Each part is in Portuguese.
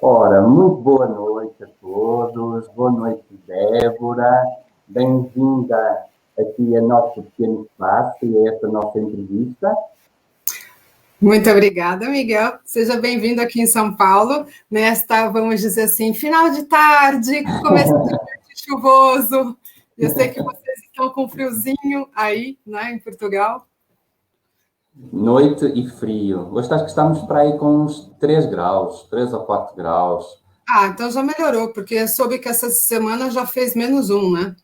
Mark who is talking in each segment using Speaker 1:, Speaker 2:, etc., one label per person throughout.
Speaker 1: Ora, muito boa noite a todos, boa noite, Débora, bem-vinda aqui a nosso pequeno espaço e a esta nossa entrevista.
Speaker 2: Muito obrigada, Miguel. Seja bem-vindo aqui em São Paulo, nesta, vamos dizer assim, final de tarde, começo de noite chuvoso. Eu sei que vocês estão com friozinho aí, né, em Portugal.
Speaker 1: Noite e frio. Hoje acho que estamos para aí com uns 3 graus, 3 ou 4 graus.
Speaker 2: Ah, então já melhorou, porque eu soube que essa semana já fez -1, né?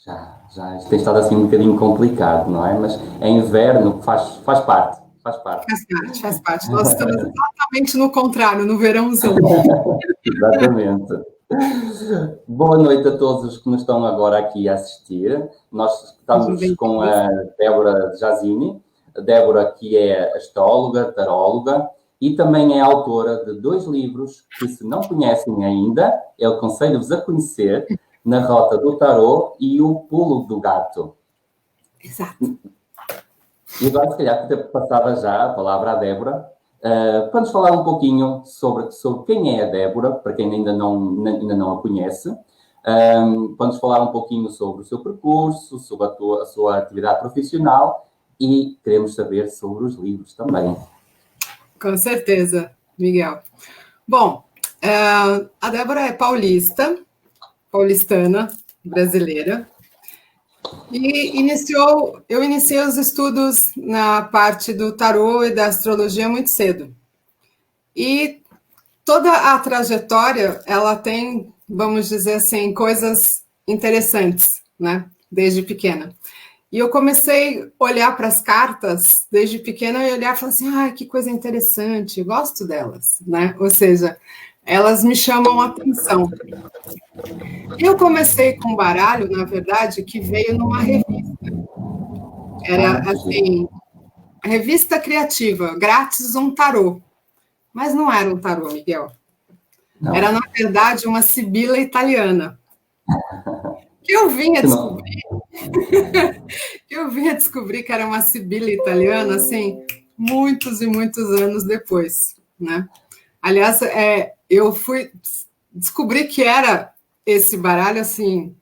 Speaker 1: Já, isto tem estado assim um bocadinho complicado, não é? Mas é inverno, faz parte, faz parte.
Speaker 2: Faz parte. Nós estamos exatamente no contrário, no verãozão.
Speaker 1: Exatamente. Boa noite a todos os que nos estão agora aqui a assistir. Nós estamos com a Débora Jazini. A Débora, que é astróloga, taróloga e também é autora de 2 livros que, se não conhecem ainda, eu aconselho-vos a conhecer: Na Rota do Tarô e O Pulo do Gato.
Speaker 2: Exato.
Speaker 1: E agora, se calhar, passava já a palavra à Débora, para nos falar um pouquinho sobre quem é a Débora, para quem ainda não a conhece, para nos falar um pouquinho sobre o seu percurso, sobre a sua atividade profissional e queremos saber sobre os livros também.
Speaker 2: Com certeza, Miguel. Bom, a Débora é paulistana, brasileira, e eu iniciei os estudos na parte do tarô e da astrologia muito cedo. E toda a trajetória, ela tem, vamos dizer assim, coisas interessantes, né? Desde pequena. E eu comecei a olhar para as cartas desde pequena e olhar e falar assim, que coisa interessante, gosto delas, né? Ou seja, elas me chamam a atenção. Eu comecei com um baralho, na verdade, que veio numa revista. Era, assim, a revista criativa, grátis um tarô. Mas não era um tarô, Miguel. Não. Era, na verdade, uma sibila italiana. Que eu vinha descobrir que era uma sibila italiana, assim, muitos e muitos anos depois, né? Aliás, eu descobri que era esse baralho, assim,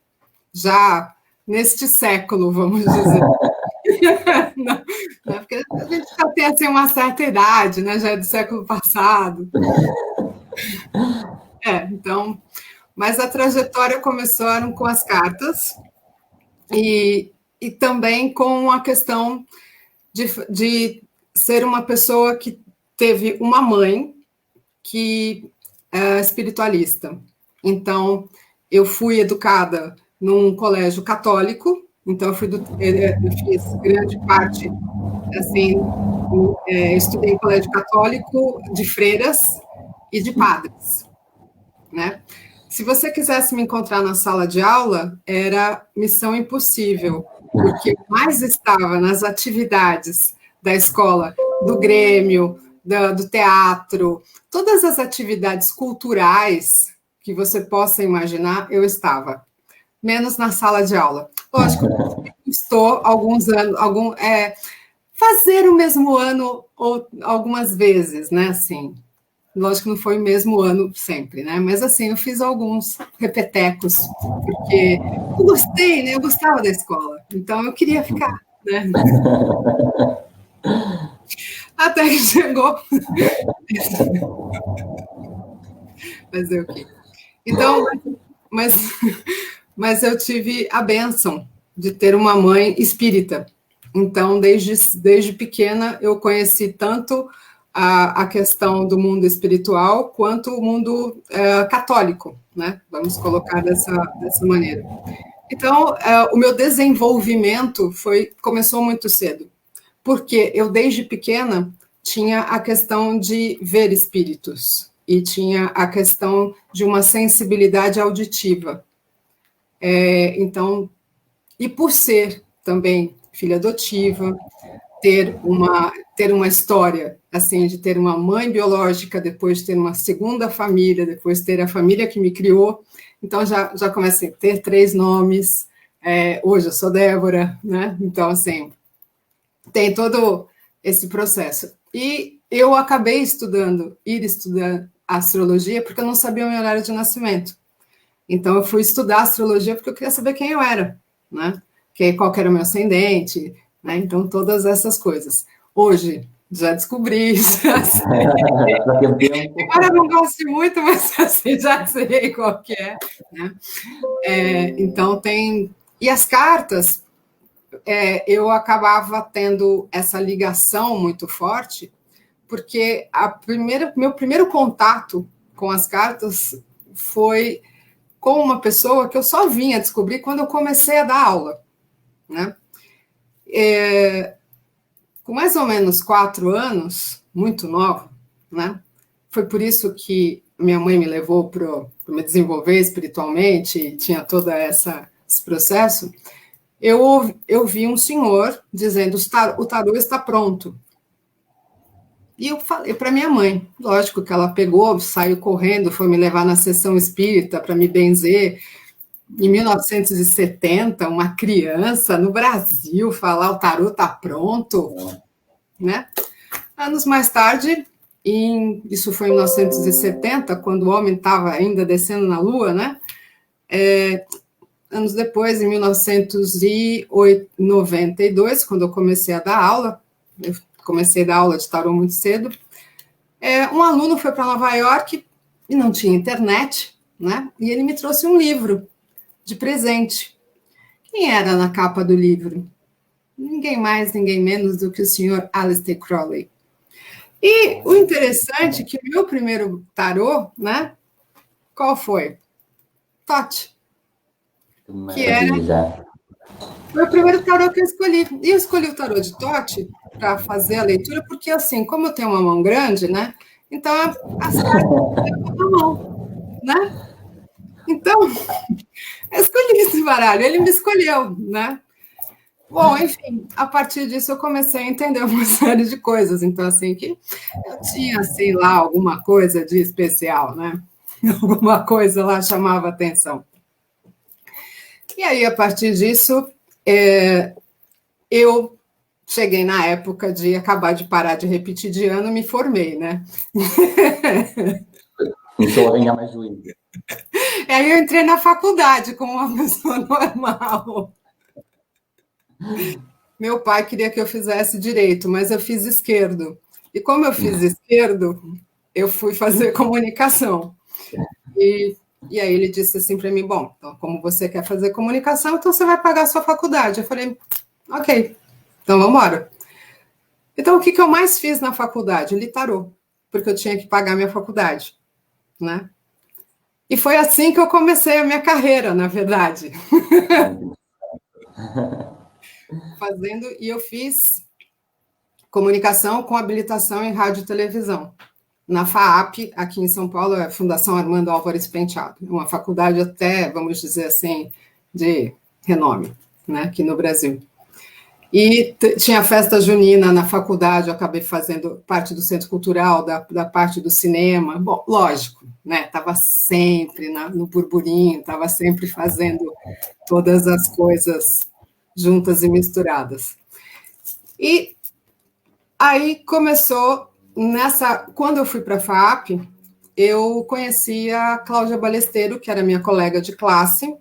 Speaker 2: já neste século, vamos dizer. Não, porque a gente já tem, assim, uma certa idade, né? Já é do século passado. Então... Mas a trajetória começaram com as cartas e também com a questão de ser uma pessoa que teve uma mãe que é espiritualista. Então, eu fui educada num colégio católico, então eu fiz grande parte, assim, estudei em colégio católico de freiras e de padres, né? Se você quisesse me encontrar na sala de aula, era missão impossível, porque eu mais estava nas atividades da escola, do grêmio, do teatro, todas as atividades culturais que você possa imaginar, eu estava, menos na sala de aula. Lógico, estou alguns anos, fazer o mesmo ano ou algumas vezes, né, assim. Lógico que não foi o mesmo ano sempre, né? Mas assim, eu fiz alguns repetecos, porque eu gostei, né? Eu gostava da escola, então eu queria ficar, né? Até que chegou. Fazer o quê? Então, mas eu tive a bênção de ter uma mãe espírita. Então, desde pequena, eu conheci tanto a questão do mundo espiritual quanto o mundo católico, né? Vamos colocar dessa maneira. Então, o meu desenvolvimento começou muito cedo, porque eu, desde pequena, tinha a questão de ver espíritos e tinha a questão de uma sensibilidade auditiva. Então, e por ser também filha adotiva, ter uma história, assim, de ter uma mãe biológica, depois ter uma segunda família, depois ter a família que me criou, então já começa a ter 3 nomes, hoje eu sou Débora, né? Então, assim, tem todo esse processo. E eu acabei astrologia porque eu não sabia o meu horário de nascimento. Então, eu fui estudar astrologia porque eu queria saber quem eu era, né? Qual que era o meu ascendente, né? Então, todas essas coisas. Hoje, já descobri isso. Agora eu não gosto muito, mas assim, já sei qual que é, né? Então, tem... E as cartas, eu acabava tendo essa ligação muito forte, porque meu primeiro contato com as cartas foi com uma pessoa que eu só vinha descobrir quando eu comecei a dar aula, né? Com mais ou menos 4 anos, muito nova, né? Foi por isso que minha mãe me levou para me desenvolver espiritualmente, tinha todo esse processo. Eu vi um senhor dizendo: o tarô está pronto. E eu falei para minha mãe, lógico que ela pegou, saiu correndo, foi me levar na sessão espírita para me benzer. Em 1970, uma criança no Brasil falar o tarô está pronto, né? Anos mais tarde, isso foi em 1970, quando o homem estava ainda descendo na Lua, né? Anos depois, em 1992, quando eu comecei a dar aula, eu comecei a dar aula de tarô muito cedo, um aluno foi para Nova York e não tinha internet, né? E ele me trouxe um livro de presente. Quem era na capa do livro? Ninguém mais, ninguém menos do que o senhor Aleister Crowley. E o interessante é que o meu primeiro tarô, né? Qual foi? Tote. Que era... Foi o primeiro tarô que eu escolhi. E eu escolhi o tarô de Tote para fazer a leitura, porque, assim, como eu tenho uma mão grande, né? Então, as cartas na mão, né? Então, eu escolhi esse baralho, ele me escolheu, né? Bom, enfim, a partir disso eu comecei a entender uma série de coisas. Então, assim, que eu tinha, sei lá, alguma coisa de especial, né? Alguma coisa lá chamava atenção. E aí, a partir disso, eu cheguei na época de acabar de parar de repetir de ano, me formei, né?
Speaker 1: Começou a ganhar mais juízo.
Speaker 2: Aí eu entrei na faculdade como uma pessoa normal. Meu pai queria que eu fizesse direito, mas eu fiz esquerdo. E como eu fiz esquerdo, eu fui fazer comunicação. E aí ele disse assim para mim: bom, então, como você quer fazer comunicação, então você vai pagar a sua faculdade. Eu falei: ok, então vamos embora. Então, o que eu mais fiz na faculdade? Li tarô, porque eu tinha que pagar minha faculdade, né? E foi assim que eu comecei a minha carreira, na verdade. E eu fiz comunicação com habilitação em rádio e televisão. Na FAAP, aqui em São Paulo, é a Fundação Armando Álvares Penteado. Uma faculdade até, vamos dizer assim, de renome, né, aqui no Brasil. E tinha festa junina na faculdade, eu acabei fazendo parte do centro cultural, da parte do cinema. Bom, lógico, né? Estava sempre no burburinho, estava sempre fazendo todas as coisas juntas e misturadas. E aí começou, quando eu fui para a FAAP, eu conheci a Cláudia Balesteiro, que era minha colega de classe,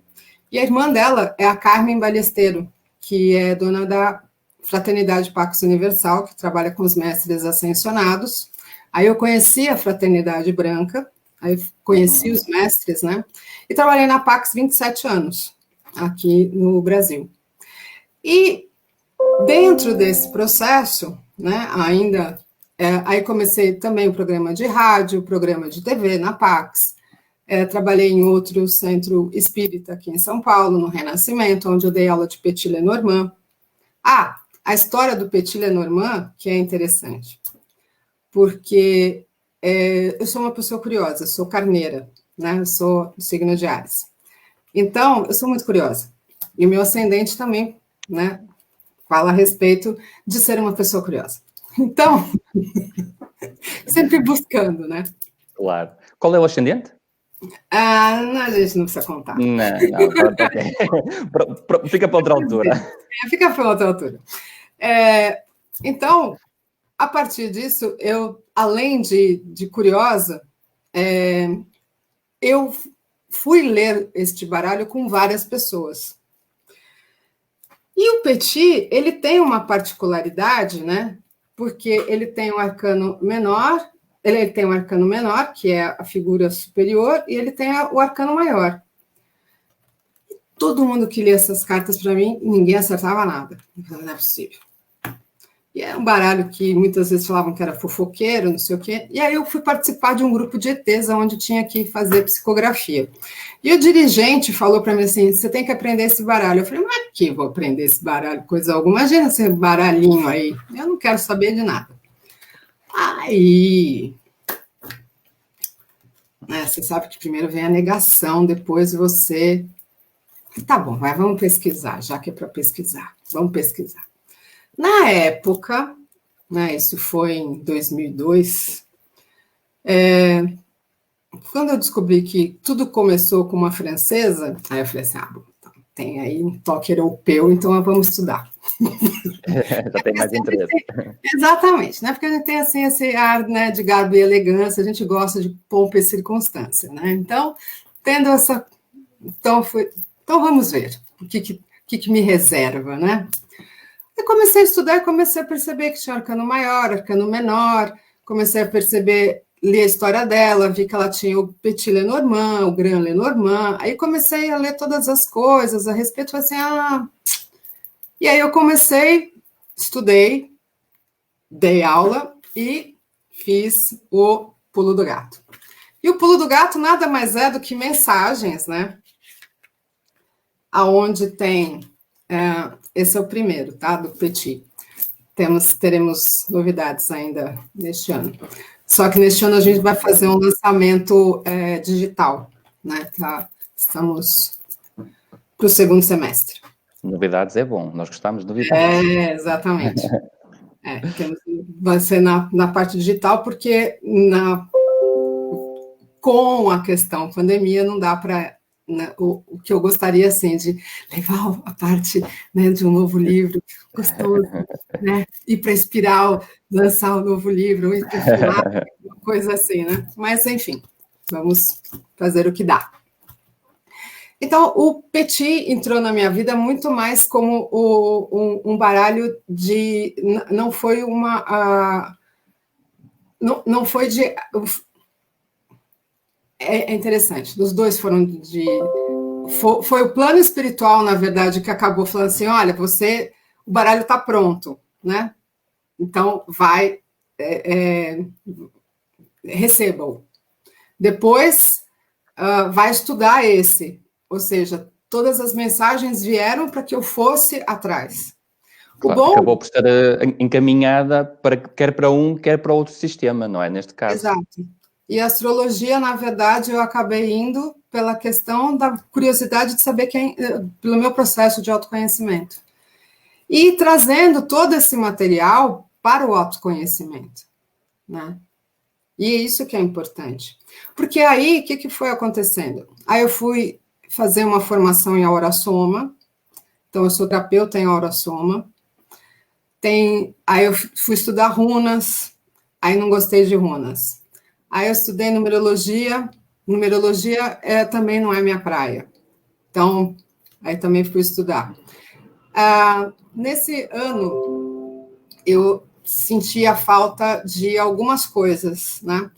Speaker 2: e a irmã dela é a Carmen Balesteiro, que é dona da Fraternidade Pax Universal, que trabalha com os mestres ascensionados. Aí eu conheci a Fraternidade Branca, aí conheci os mestres, né? E trabalhei na Pax 27 anos, aqui no Brasil. E dentro desse processo, né, aí comecei também o programa de rádio, o programa de TV na Pax, trabalhei em outro centro espírita aqui em São Paulo, no Renascimento, onde eu dei aula de Petit Lenormand. A história do Petit Lenormand, que é interessante, porque eu sou uma pessoa curiosa, sou carneira, né? Eu sou do signo de Áries. Então, eu sou muito curiosa. E o meu ascendente também, né, fala a respeito de ser uma pessoa curiosa. Então, sempre buscando, né?
Speaker 3: Claro. Qual é o ascendente?
Speaker 2: Não, a gente não precisa contar.
Speaker 3: Não, pronto, ok. Fica para outra altura.
Speaker 2: Fica para outra altura. Então, a partir disso, eu, além de curiosa, eu fui ler este baralho com várias pessoas. E o Petit, ele tem uma particularidade, né? Porque ele tem um arcano menor, ele tem um arcano menor, que é a figura superior, e ele tem o arcano maior. Todo mundo que lia essas cartas para mim, ninguém acertava nada. Não é possível. E é um baralho que muitas vezes falavam que era fofoqueiro, não sei o quê. E aí eu fui participar de um grupo de ETs, onde tinha que fazer psicografia. E o dirigente falou para mim assim, você tem que aprender esse baralho. Eu falei, mas que vou aprender esse baralho, coisa alguma? Imagina esse baralhinho aí. Eu não quero saber de nada. Aí... você sabe que primeiro vem a negação, depois você... Tá bom, vamos pesquisar, já que é para pesquisar. Vamos pesquisar. Na época, né, isso foi em 2002, quando eu descobri que tudo começou com uma francesa, aí eu falei assim, bom, tem aí um toque europeu, então vamos estudar.
Speaker 3: Já tem mais interesse.
Speaker 2: Exatamente, né? Porque a gente tem assim, esse ar, né, de garbo e elegância, a gente gosta de pompa e circunstância, né? Então, tendo essa... Então vamos ver o que me reserva, né? Eu comecei a estudar e comecei a perceber que tinha arcano maior, arcano menor, comecei a perceber, li a história dela, vi que ela tinha o Petit Lenormand, o Grand Lenormand, aí comecei a ler todas as coisas a respeito, falei assim, E aí eu comecei, estudei, dei aula e fiz o Pulo do Gato. E o Pulo do Gato nada mais é do que mensagens, né? Aonde tem... esse é o primeiro, tá? Do Petit. Teremos novidades ainda neste ano. Só que neste ano a gente vai fazer um lançamento digital, né? Estamos para o segundo semestre.
Speaker 3: Novidades é bom, nós gostamos de novidades.
Speaker 2: Exatamente. Vai ser na parte digital, porque com a questão pandemia não dá para... Né, o que eu gostaria, assim, de levar a parte, né, de um novo livro gostoso, né, ir para a Espiral, lançar um novo livro, ir para uma coisa assim, né? Mas, enfim, vamos fazer o que dá. Então, o Petit entrou na minha vida muito mais como um baralho de... Não foi uma... Não foi de... É interessante, os dois foram de... Foi o plano espiritual, na verdade, que acabou falando assim, olha, o baralho está pronto, né? Então, receba-o. Depois, vai estudar esse. Ou seja, todas as mensagens vieram para que eu fosse atrás.
Speaker 3: Claro, acabou por estar encaminhada quer para um, quer para outro sistema, não é? Neste caso.
Speaker 2: Exato. E a astrologia, na verdade, eu acabei indo pela questão da curiosidade de saber pelo meu processo de autoconhecimento. E trazendo todo esse material para o autoconhecimento, né? E é isso que é importante. Porque aí, o que foi acontecendo? Aí eu fui fazer uma formação em Aura Soma, então eu sou terapeuta em Aura Soma. Aí eu fui estudar runas, aí não gostei de runas. Aí eu estudei numerologia também não é minha praia. Então, aí também fui estudar. Nesse ano, eu senti a falta de algumas coisas, né?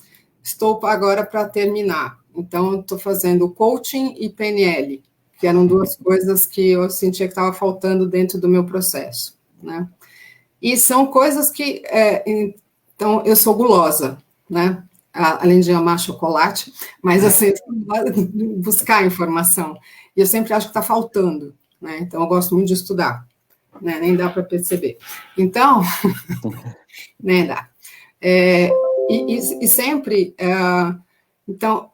Speaker 2: Estou agora para terminar. Então, estou fazendo coaching e PNL, que eram duas coisas que eu sentia que estava faltando dentro do meu processo, né? E são coisas que... então, eu sou gulosa, né? Além de amar chocolate, mas assim, buscar informação. E eu sempre acho que está faltando, né? Então, eu gosto muito de estudar, né? Nem dá para perceber. Então, nem dá. E sempre... então,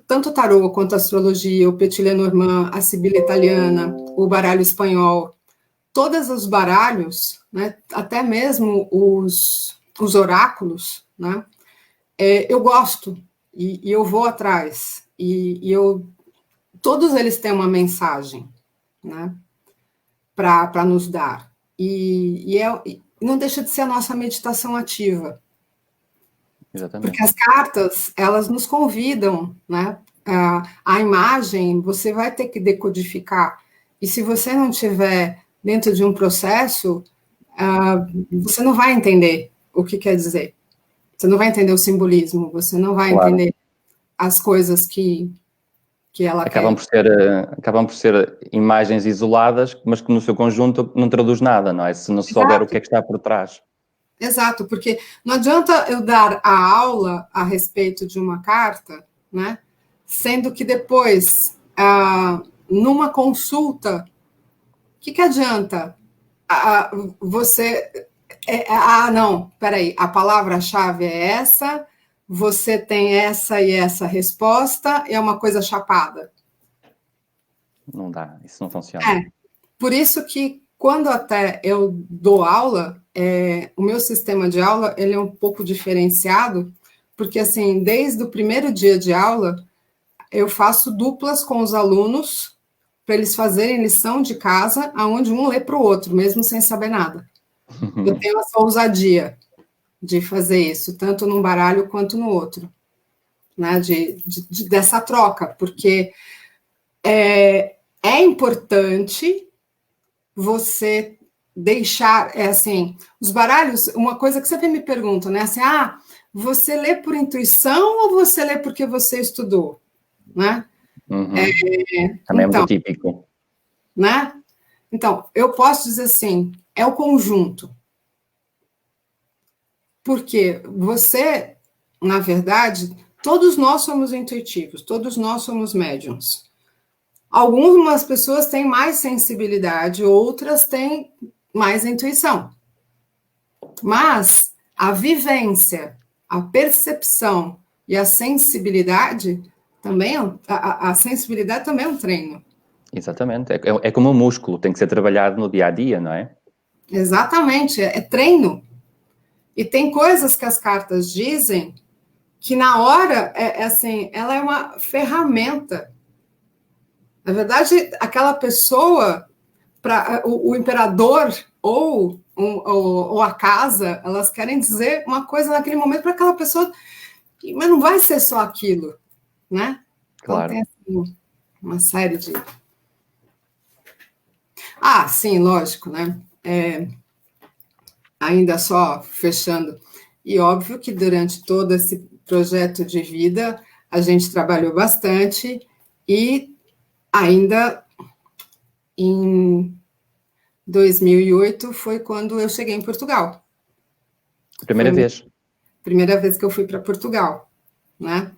Speaker 2: tanto o tarô quanto a astrologia, o Petit Lenormand, a Sibila italiana, o baralho espanhol, todos os baralhos, né? Até mesmo os oráculos, né? Eu gosto, e eu vou atrás, todos eles têm uma mensagem, né, para nos dar, e não deixa de ser a nossa meditação ativa,
Speaker 3: Exatamente.
Speaker 2: Porque as cartas, elas nos convidam, né? A imagem, você vai ter que decodificar. E se você não tiver dentro de um processo, você não vai entender o que quer dizer. Você não vai entender o simbolismo, você não vai entender as coisas que ela
Speaker 3: acabam
Speaker 2: quer.
Speaker 3: Acabam por ser imagens isoladas, mas que no seu conjunto não traduz nada, não é? Se não se souber o que é que está por trás.
Speaker 2: Exato, porque não adianta eu dar a aula a respeito de uma carta, né? Sendo que depois, numa consulta, o que adianta? Você. Não, peraí, a palavra-chave é essa, você tem essa e essa resposta, e é uma coisa chapada.
Speaker 3: Não dá, isso não funciona.
Speaker 2: Por isso que quando até eu dou aula, o meu sistema de aula ele é um pouco diferenciado, porque assim, desde o primeiro dia de aula, eu faço duplas com os alunos para eles fazerem lição de casa, aonde um lê para o outro, mesmo sem saber nada. Eu tenho essa ousadia de fazer isso, tanto num baralho quanto no outro, né? Dessa troca, porque é importante você deixar, assim, os baralhos, uma coisa que sempre me perguntam, né? Assim, você lê por intuição ou você lê porque você estudou? Né?
Speaker 3: Também é muito típico.
Speaker 2: Né? Então, eu posso dizer assim, é o conjunto. Porque você, na verdade, todos nós somos intuitivos, todos nós somos médiums. Algumas pessoas têm mais sensibilidade, outras têm mais intuição. Mas a vivência, a percepção e a sensibilidade também, a sensibilidade também é um treino.
Speaker 3: Exatamente, é como um músculo, tem que ser trabalhado no dia a dia, não é?
Speaker 2: Exatamente, é treino. E tem coisas que as cartas dizem que na hora, assim, ela é uma ferramenta. Na verdade, aquela pessoa, o imperador ou a casa, elas querem dizer uma coisa naquele momento para aquela pessoa, mas não vai ser só aquilo, né?
Speaker 3: Claro.
Speaker 2: Então tem assim, uma série de... sim, lógico, né? Ainda só fechando, e óbvio que durante todo esse projeto de vida, a gente trabalhou bastante, e ainda em 2008 foi quando eu cheguei em Portugal.
Speaker 3: Primeira vez.
Speaker 2: Primeira vez que eu fui para Portugal, né?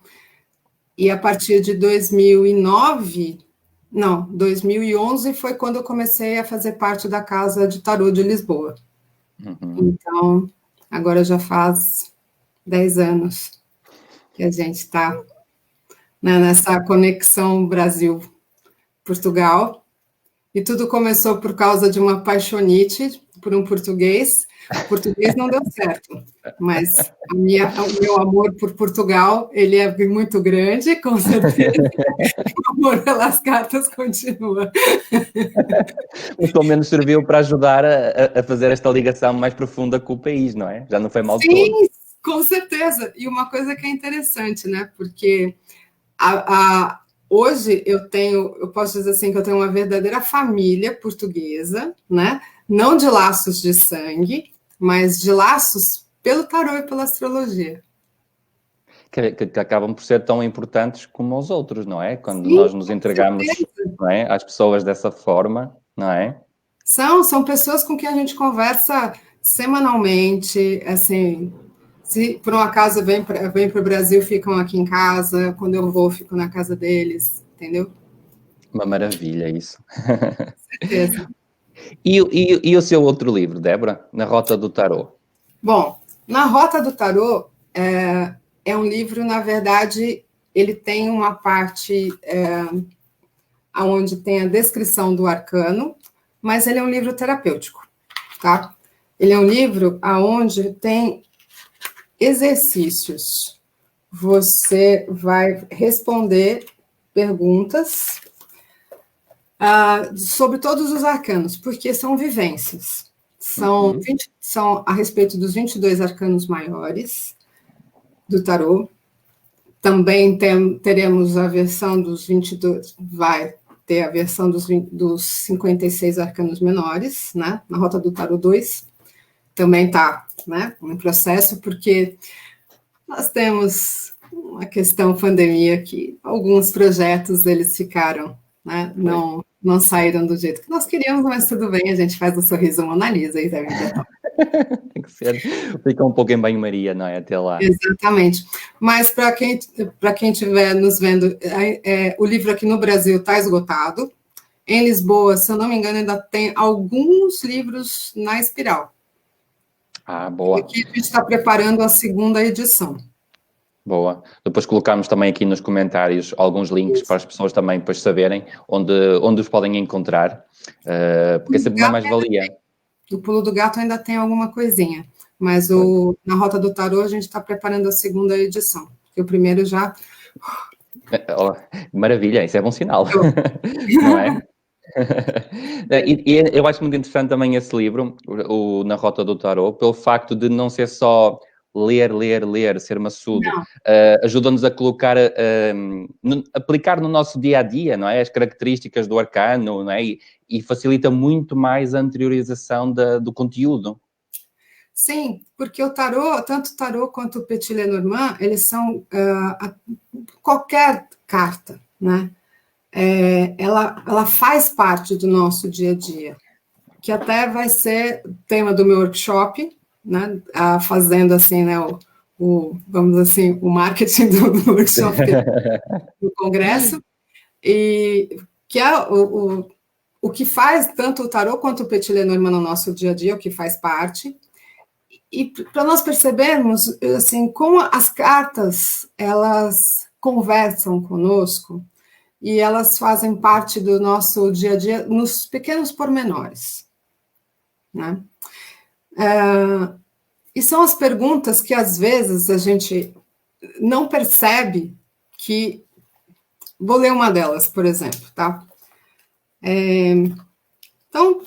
Speaker 2: E a partir de 2011 foi quando eu comecei a fazer parte da Casa de Tarô de Lisboa. Então, agora já faz 10 anos que a gente está, né, nessa conexão Brasil-Portugal. E tudo começou por causa de uma paixonite por um português. O português não deu certo, mas o meu amor por Portugal, ele é muito grande, com certeza. O amor pelas cartas continua.
Speaker 3: Mas pelo menos serviu para ajudar a fazer esta ligação mais profunda com o país, não é? Já não foi mal de todo.
Speaker 2: Sim, com certeza. E uma coisa que é interessante, né? Porque hoje eu posso dizer assim, que eu tenho uma verdadeira família portuguesa, né? Não de laços de sangue, mas de laços pelo tarô e pela astrologia.
Speaker 3: Que acabam por ser tão importantes como os outros, não é? Quando nós nos entregamos, não é, às pessoas dessa forma, não é?
Speaker 2: São pessoas com quem a gente conversa semanalmente, assim, se por um acaso vem para o Brasil, ficam aqui em casa, quando eu vou, fico na casa deles, entendeu?
Speaker 3: Uma maravilha isso.
Speaker 2: Com certeza.
Speaker 3: E o seu outro livro, Débora? Na Rota do Tarô?
Speaker 2: Bom, Na Rota do Tarô é um livro, na verdade, ele tem uma parte onde tem a descrição do arcano, mas ele é um livro terapêutico, tá? Ele é um livro onde tem exercícios. Você vai responder perguntas sobre todos os arcanos, porque são vivências. São a respeito dos 22 arcanos maiores, do tarô. Também teremos a versão dos 22, vai ter a versão dos 56 arcanos menores, né? Na Rota do Tarô 2. Também está, né, em processo, porque nós temos uma questão pandemia que alguns projetos eles ficaram, né, não saíram do jeito que nós queríamos, mas tudo bem, a gente faz o sorriso Mona Lisa e deve dar.
Speaker 3: Tem que ser, fica um pouco em banho-maria, não é? Até lá.
Speaker 2: Exatamente. Mas para quem estiver nos vendo, o livro aqui no Brasil está esgotado. Em Lisboa, se eu não me engano, ainda tem alguns livros na Espiral.
Speaker 3: Ah, boa.
Speaker 2: E aqui a gente está preparando a segunda edição.
Speaker 3: Boa. Depois colocamos também aqui nos comentários alguns links para as pessoas também depois saberem onde os podem encontrar, porque é sempre uma mais-valia.
Speaker 2: O Pulo do Gato ainda tem alguma coisinha, mas na Rota do Tarô a gente está preparando a segunda edição, porque o primeiro já...
Speaker 3: Maravilha, isso é bom sinal, não é? E eu acho muito interessante também esse livro, Na Rota do Tarô, pelo facto de não ser só ler, ser maçudo, ajuda-nos a colocar, aplicar no nosso dia-a-dia, não é? As características do arcano, não é? E facilita muito mais a interiorização do conteúdo.
Speaker 2: Sim, porque o tarô, tanto o tarô quanto o Petit Lenormand, eles são qualquer carta, né? Ela faz parte do nosso dia a dia, que até vai ser tema do meu workshop, né? Fazendo assim, né? Vamos assim, o marketing do workshop do congresso, e que é o que faz tanto o tarô quanto o Petit Lenormand no nosso dia a dia, o que faz parte. E para nós percebermos, assim, como as cartas, elas conversam conosco e elas fazem parte do nosso dia a dia nos pequenos pormenores, né? E são as perguntas que, às vezes, a gente não percebe que... Vou ler uma delas, por exemplo, tá? Então,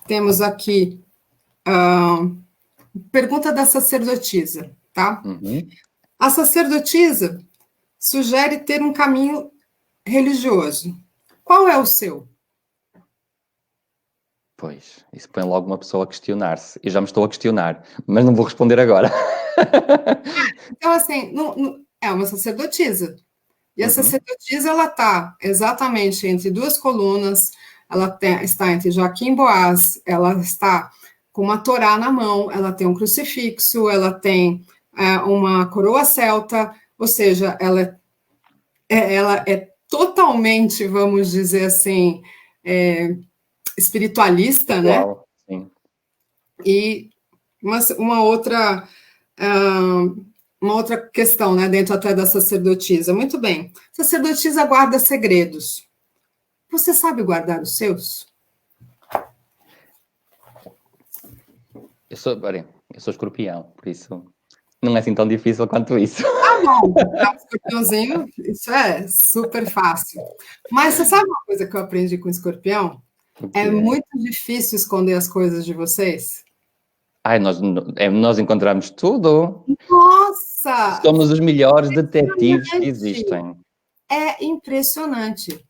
Speaker 2: temos aqui... pergunta da sacerdotisa, tá?
Speaker 3: Uhum.
Speaker 2: A sacerdotisa sugere ter um caminho religioso. Qual é o seu?
Speaker 3: Pois, isso põe logo uma pessoa a questionar-se. Eu já me estou a questionar, mas não vou responder agora.
Speaker 2: Então, assim, é uma sacerdotisa. E a sacerdotisa, ela está exatamente entre duas colunas, ela está entre Joaquim e Boaz, ela está com uma Torá na mão, ela tem um crucifixo, ela tem uma coroa celta, ou seja, ela é totalmente, vamos dizer assim, espiritualista, né?
Speaker 3: Sim.
Speaker 2: E uma outra questão, né, dentro até da sacerdotisa. Muito bem, sacerdotisa guarda segredos. Você sabe guardar os seus?
Speaker 3: Eu sou escorpião, por isso não é assim tão difícil quanto isso.
Speaker 2: Ah, bom, escorpiãozinho, isso é super fácil. Mas você sabe uma coisa que eu aprendi com escorpião? É muito difícil esconder as coisas de vocês.
Speaker 3: Ai, nós encontramos tudo.
Speaker 2: Nossa!
Speaker 3: Somos os melhores detetives que existem.
Speaker 2: É impressionante.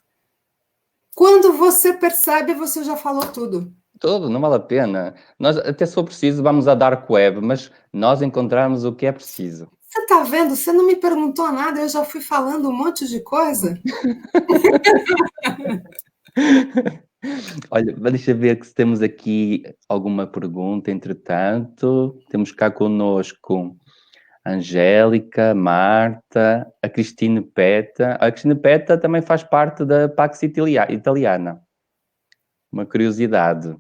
Speaker 2: Quando você percebe, você já falou tudo.
Speaker 3: Tudo, não vale a pena. Nós, até se for preciso, vamos à Dark Web, mas nós encontramos o que é preciso.
Speaker 2: Você está vendo? Você não me perguntou nada, eu já fui falando um monte de coisa.
Speaker 3: Olha, deixa ver se temos aqui alguma pergunta, entretanto. Temos cá connosco a Angélica, Marta, a Cristine Peta. A Cristine Peta também faz parte da Pax Italiana. Uma curiosidade.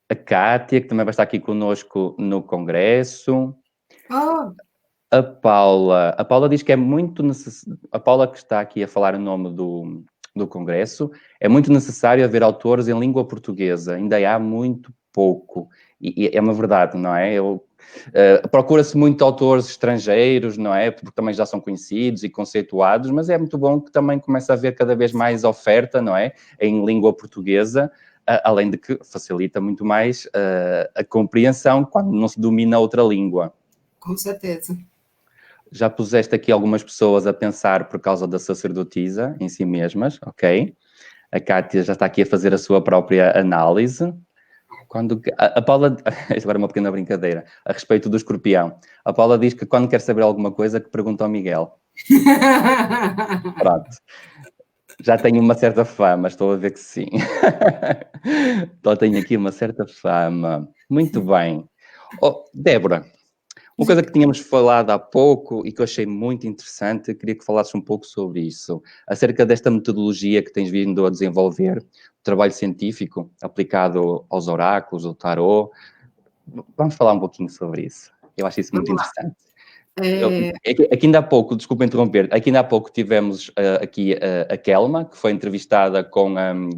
Speaker 3: A Kátia, que também vai estar aqui connosco no congresso.
Speaker 2: Oh.
Speaker 3: A Paula diz que é muito necessário... A Paula, que está aqui a falar em nome do congresso, é muito necessário haver autores em língua portuguesa. Ainda há muito pouco. E é uma verdade, não é? Procura-se muito autores estrangeiros, não é? Porque também já são conhecidos e conceituados, mas é muito bom que também comece a haver cada vez mais oferta, não é? Em língua portuguesa, além de que facilita muito mais a compreensão quando não se domina outra língua.
Speaker 2: Com certeza.
Speaker 3: Já puseste aqui algumas pessoas a pensar por causa da sacerdotisa em si mesmas, ok? A Kátia já está aqui a fazer a sua própria análise. Quando a Paula, isto agora é uma pequena brincadeira, a respeito do escorpião. A Paula diz que quando quer saber alguma coisa, que pergunta ao Miguel. Pronto. Já tenho uma certa fama, estou a ver que sim. Então tenho aqui uma certa fama. Muito bem. Oh, Débora, uma coisa que tínhamos falado há pouco e que eu achei muito interessante, queria que falasses um pouco sobre isso, acerca desta metodologia que tens vindo a desenvolver, o trabalho científico aplicado aos oráculos, ao tarô. Vamos falar um pouquinho sobre isso. Eu acho isso muito interessante. Aqui ainda há pouco, desculpa interromper, aqui ainda há pouco tivemos aqui a Kelma, que foi entrevistada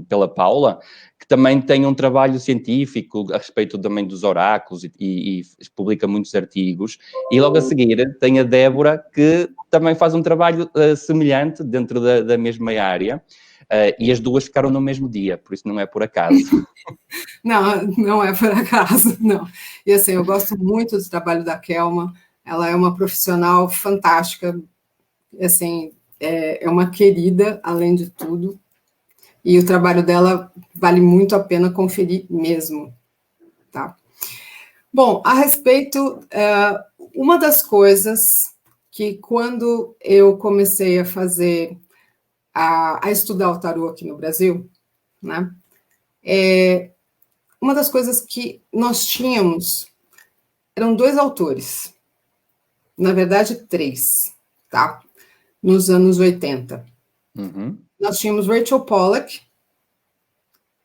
Speaker 3: pela Paula, que também tem um trabalho científico a respeito também dos oráculos e publica muitos artigos. E logo a seguir tem a Débora, que também faz um trabalho semelhante dentro da mesma área. E as duas ficaram no mesmo dia, por isso não é por acaso.
Speaker 2: Não, não é por acaso, não. E assim, eu gosto muito do trabalho da Kelma. Ela é uma profissional fantástica, assim, é uma querida, além de tudo, e o trabalho dela vale muito a pena conferir mesmo, tá? Bom, a respeito, uma das coisas que quando eu comecei a fazer, a estudar o tarô aqui no Brasil, né, uma das coisas que nós tínhamos eram 2 autores, na verdade 3, tá? Nos anos 80.
Speaker 3: Uhum.
Speaker 2: Nós tínhamos Rachel Pollack,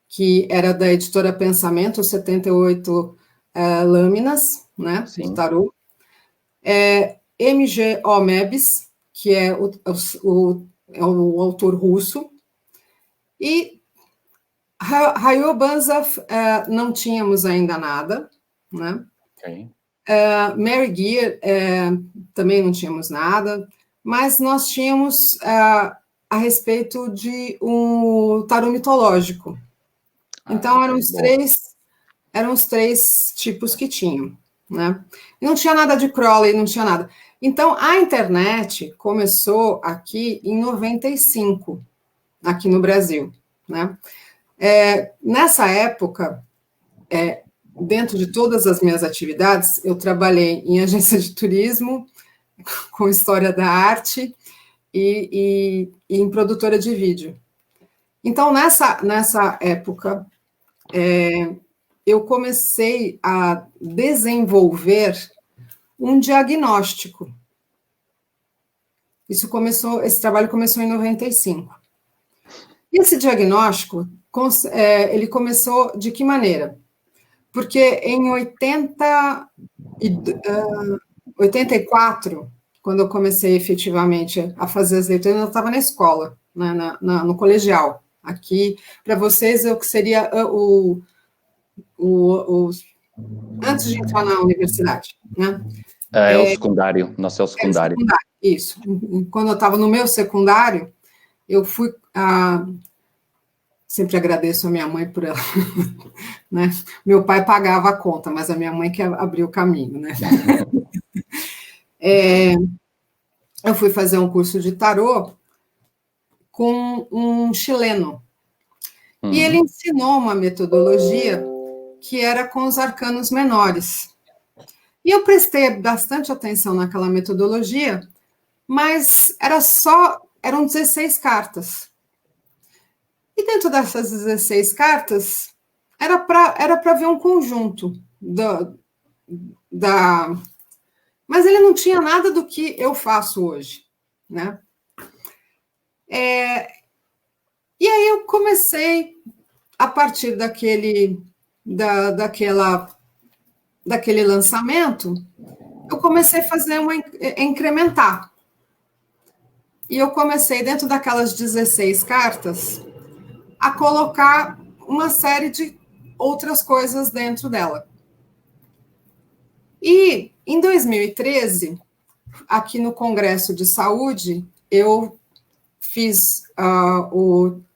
Speaker 2: que era da editora Pensamento, 78 lâminas, né,
Speaker 3: Sim.
Speaker 2: do tarô. M.G. Omebs, que é o autor russo. E Hayao Banzhaf, não tínhamos ainda nada, né?
Speaker 3: Ok.
Speaker 2: Mary Gear, também não tínhamos nada, mas nós tínhamos a respeito de um tarô mitológico. Então, eram os três tipos que tinham, né? E não tinha nada de Crowley, não tinha nada. Então, a internet começou aqui em 95, aqui no Brasil, né? Nessa época, dentro de todas as minhas atividades, eu trabalhei em agência de turismo, com história da arte e em produtora de vídeo. Então, nessa época, eu comecei a desenvolver um diagnóstico. Esse trabalho começou em 95. E esse diagnóstico, ele começou de que maneira? Porque em 84, quando eu comecei efetivamente a fazer as leituras, eu estava na escola, né, no colegial. Aqui, para vocês, o que seria antes de entrar na universidade, né?
Speaker 3: É o secundário, nosso é o secundário.
Speaker 2: Isso. Quando eu estava no meu secundário, eu fui sempre agradeço a minha mãe por ela, né? Meu pai pagava a conta, mas a minha mãe que abriu o caminho, né? Eu fui fazer um curso de tarô com um chileno. E ele ensinou uma metodologia que era com os arcanos menores. E eu prestei bastante atenção naquela metodologia, mas eram 16 cartas. E dentro dessas 16 cartas, era para ver um conjunto mas ele não tinha nada do que eu faço hoje, né? E aí eu comecei, a partir daquele lançamento, eu comecei a fazer incrementar. E eu comecei, dentro daquelas 16 cartas, a colocar uma série de outras coisas dentro dela. E, em 2013, aqui no Congresso de Saúde, eu fiz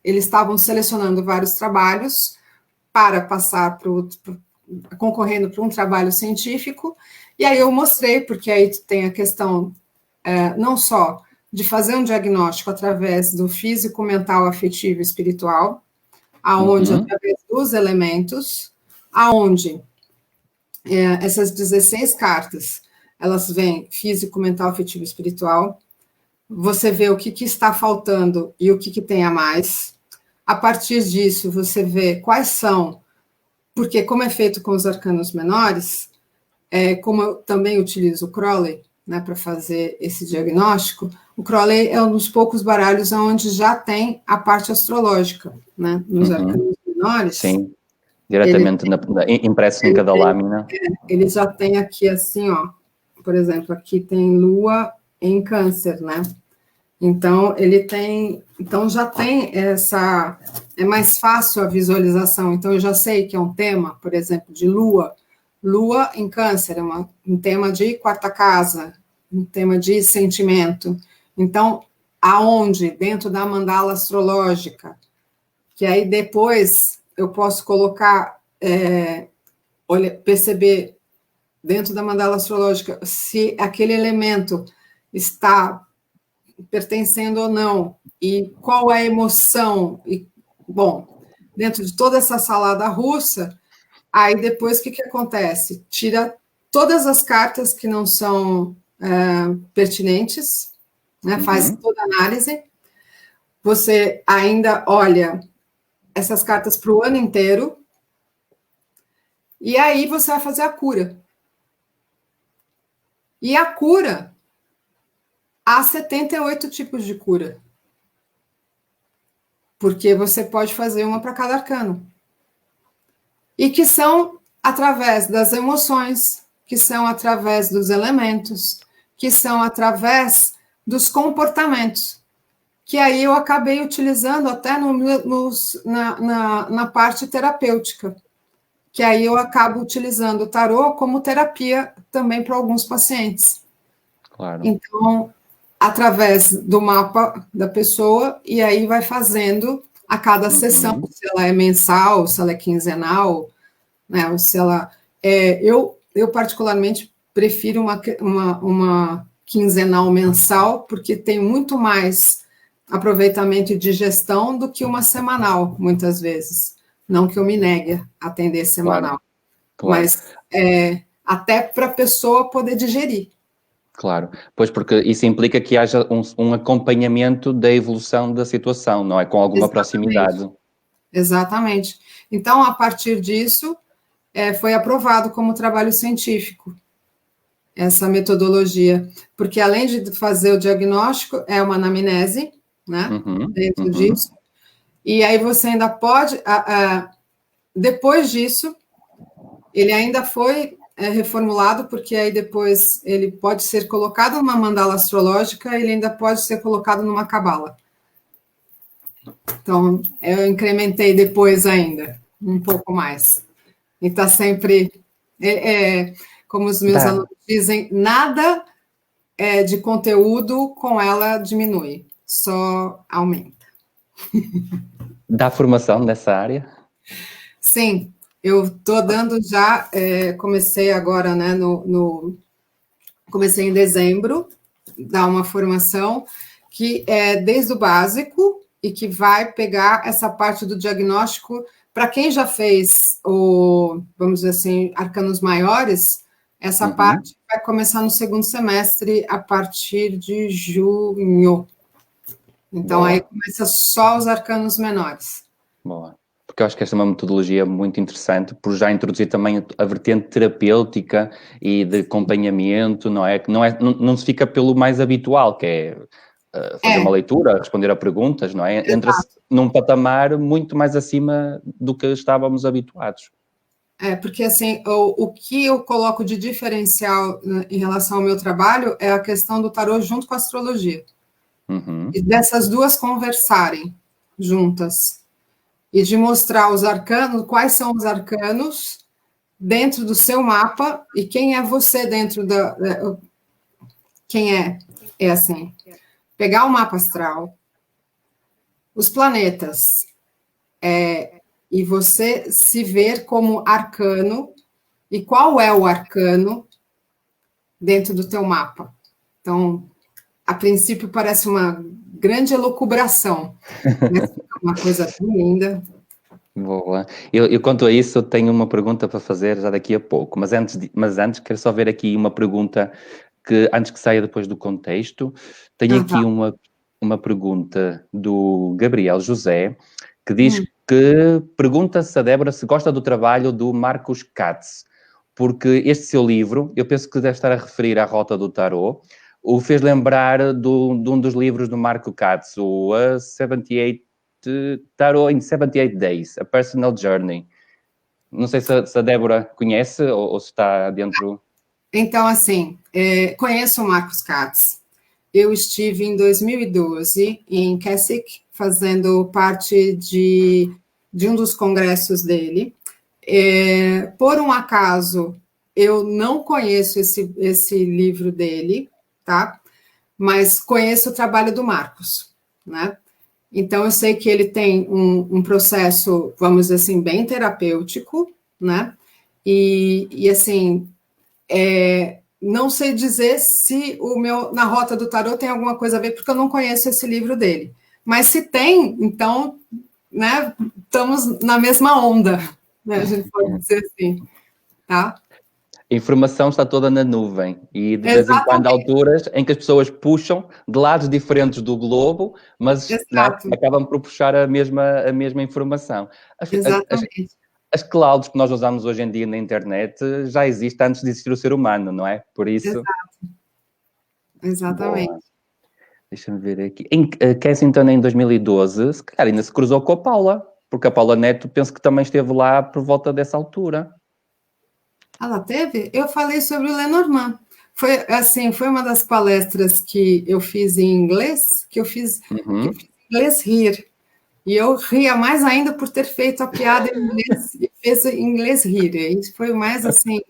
Speaker 2: eles estavam selecionando vários trabalhos para passar concorrendo para um trabalho científico, e aí eu mostrei, porque aí tem a questão não só de fazer um diagnóstico através do físico, mental, afetivo e espiritual, aonde, através dos elementos, aonde essas 16 cartas, elas vêm físico, mental, afetivo e espiritual, você vê o que está faltando e o que tem a mais. A partir disso, você vê quais são, porque como é feito com os arcanos menores, como eu também utilizo o Crowley, né, para fazer esse diagnóstico, o Crowley é um dos poucos baralhos onde já tem a parte astrológica, né, nos arcanos menores.
Speaker 3: Sim, diretamente impresso em cada lâmina.
Speaker 2: Ele já tem aqui assim, ó, por exemplo, aqui tem Lua em Câncer, né? Então, então já tem essa, é mais fácil a visualização, então eu já sei que é um tema, por exemplo, de Lua em Câncer, é um tema de quarta casa, um tema de sentimento. Então, aonde? Dentro da mandala astrológica, que aí depois eu posso colocar, perceber dentro da mandala astrológica se aquele elemento está pertencendo ou não, e qual é a emoção, e, bom, dentro de toda essa salada russa, aí depois o que acontece? Tira todas as cartas que não são pertinentes, né, faz toda a análise, você ainda olha essas cartas para o ano inteiro, e aí você vai fazer a cura. E a cura, há 78 tipos de cura. Porque você pode fazer uma para cada arcano. E que são através das emoções, que são através dos elementos, que são através dos comportamentos. Que aí eu acabei utilizando até na parte terapêutica. Que aí eu acabo utilizando o tarô como terapia também para alguns pacientes.
Speaker 3: Claro.
Speaker 2: Então, através do mapa da pessoa, e aí vai fazendo a cada sessão, se ela é mensal, se ela é quinzenal, né, ou se ela... eu particularmente, prefiro uma quinzenal mensal, porque tem muito mais aproveitamento e digestão do que uma semanal, muitas vezes. Não que eu me negue a atender semanal,
Speaker 3: claro.
Speaker 2: Mas até para a pessoa poder digerir.
Speaker 3: Claro, pois porque isso implica que haja um acompanhamento da evolução da situação, não é? Com alguma proximidade.
Speaker 2: Exatamente. Então, a partir disso, foi aprovado como trabalho científico, essa metodologia, porque além de fazer o diagnóstico, é uma anamnese, né, dentro disso, e aí você ainda pode, depois disso, ele ainda foi reformulado, porque aí depois ele pode ser colocado numa mandala astrológica, ele ainda pode ser colocado numa cabala. Então, eu incrementei depois ainda, um pouco mais. E está sempre, como os meus alunos dizem, nada de conteúdo com ela diminui, só aumenta.
Speaker 3: Dá formação nessa área?
Speaker 2: Sim, eu estou dando já, comecei agora, né, comecei em dezembro, dar uma formação que é desde o básico e que vai pegar essa parte do diagnóstico para quem já fez vamos dizer assim, arcanos maiores, essa parte vai começar no segundo semestre a partir de junho. Então, aí começa só os arcanos menores.
Speaker 3: Boa. Porque eu acho que esta é uma metodologia muito interessante, por já introduzir também a vertente terapêutica e de acompanhamento, não é? Que não se fica pelo mais habitual, que é fazer uma leitura, responder a perguntas, não é? Entra-se num patamar muito mais acima do que estávamos habituados.
Speaker 2: Porque assim, o que eu coloco de diferencial em relação ao meu trabalho é a questão do tarô junto com a astrologia. E dessas duas conversarem juntas. E de mostrar os arcanos, quais são os arcanos dentro do seu mapa e quem é você dentro quem é? É assim, pegar o mapa astral, os planetas, e você se ver como arcano, e qual é o arcano dentro do teu mapa. Então, a princípio parece uma grande elucubração, mas é uma coisa tão linda.
Speaker 3: Boa. Eu quanto a isso, eu tenho uma pergunta para fazer já daqui a pouco, mas antes quero só ver aqui uma pergunta que, antes que saia depois do contexto, tenho aqui uma pergunta do Gabriel José, que diz que pergunta se a Débora se gosta do trabalho do Marcus Katz, porque este seu livro, eu penso que deve estar a referir à Rota do Tarot, o fez lembrar de um dos livros do Marco Katz, o 78 Tarot in 78 Days, A Personal Journey. Não sei se a Débora conhece ou se está dentro...
Speaker 2: Então, assim, conheço o Marcus Katz. Eu estive em 2012 em Keswick, fazendo parte de um dos congressos dele. Por um acaso, eu não conheço esse livro dele, tá? Mas conheço o trabalho do Marcus, né? Então, eu sei que ele tem um processo, vamos dizer assim, bem terapêutico, né? E assim, não sei dizer se na Rota do Tarot tem alguma coisa a ver, porque eu não conheço esse livro dele. Mas se tem, então, né, estamos na mesma onda, né? A gente pode dizer assim, tá?
Speaker 3: A informação está toda na nuvem e de vez em quando há alturas em que as pessoas puxam de lados diferentes do globo, mas acabam por puxar a mesma informação.
Speaker 2: Exatamente.
Speaker 3: As clouds que nós usamos hoje em dia na internet já existem antes de existir o ser humano, não é? Por isso...
Speaker 2: Exato. Exatamente.
Speaker 3: Boa. Deixa-me ver aqui. Em Kensington, em 2012, se calhar ainda se cruzou com a Paula, porque a Paula Neto penso que também esteve lá por volta dessa altura.
Speaker 2: Ela teve? Eu falei sobre o Lenormand. Foi uma das palestras que eu fiz em inglês, que eu fiz inglês rir. E eu ria mais ainda por ter feito a piada em inglês e fez em inglês rir. Isso foi mais assim...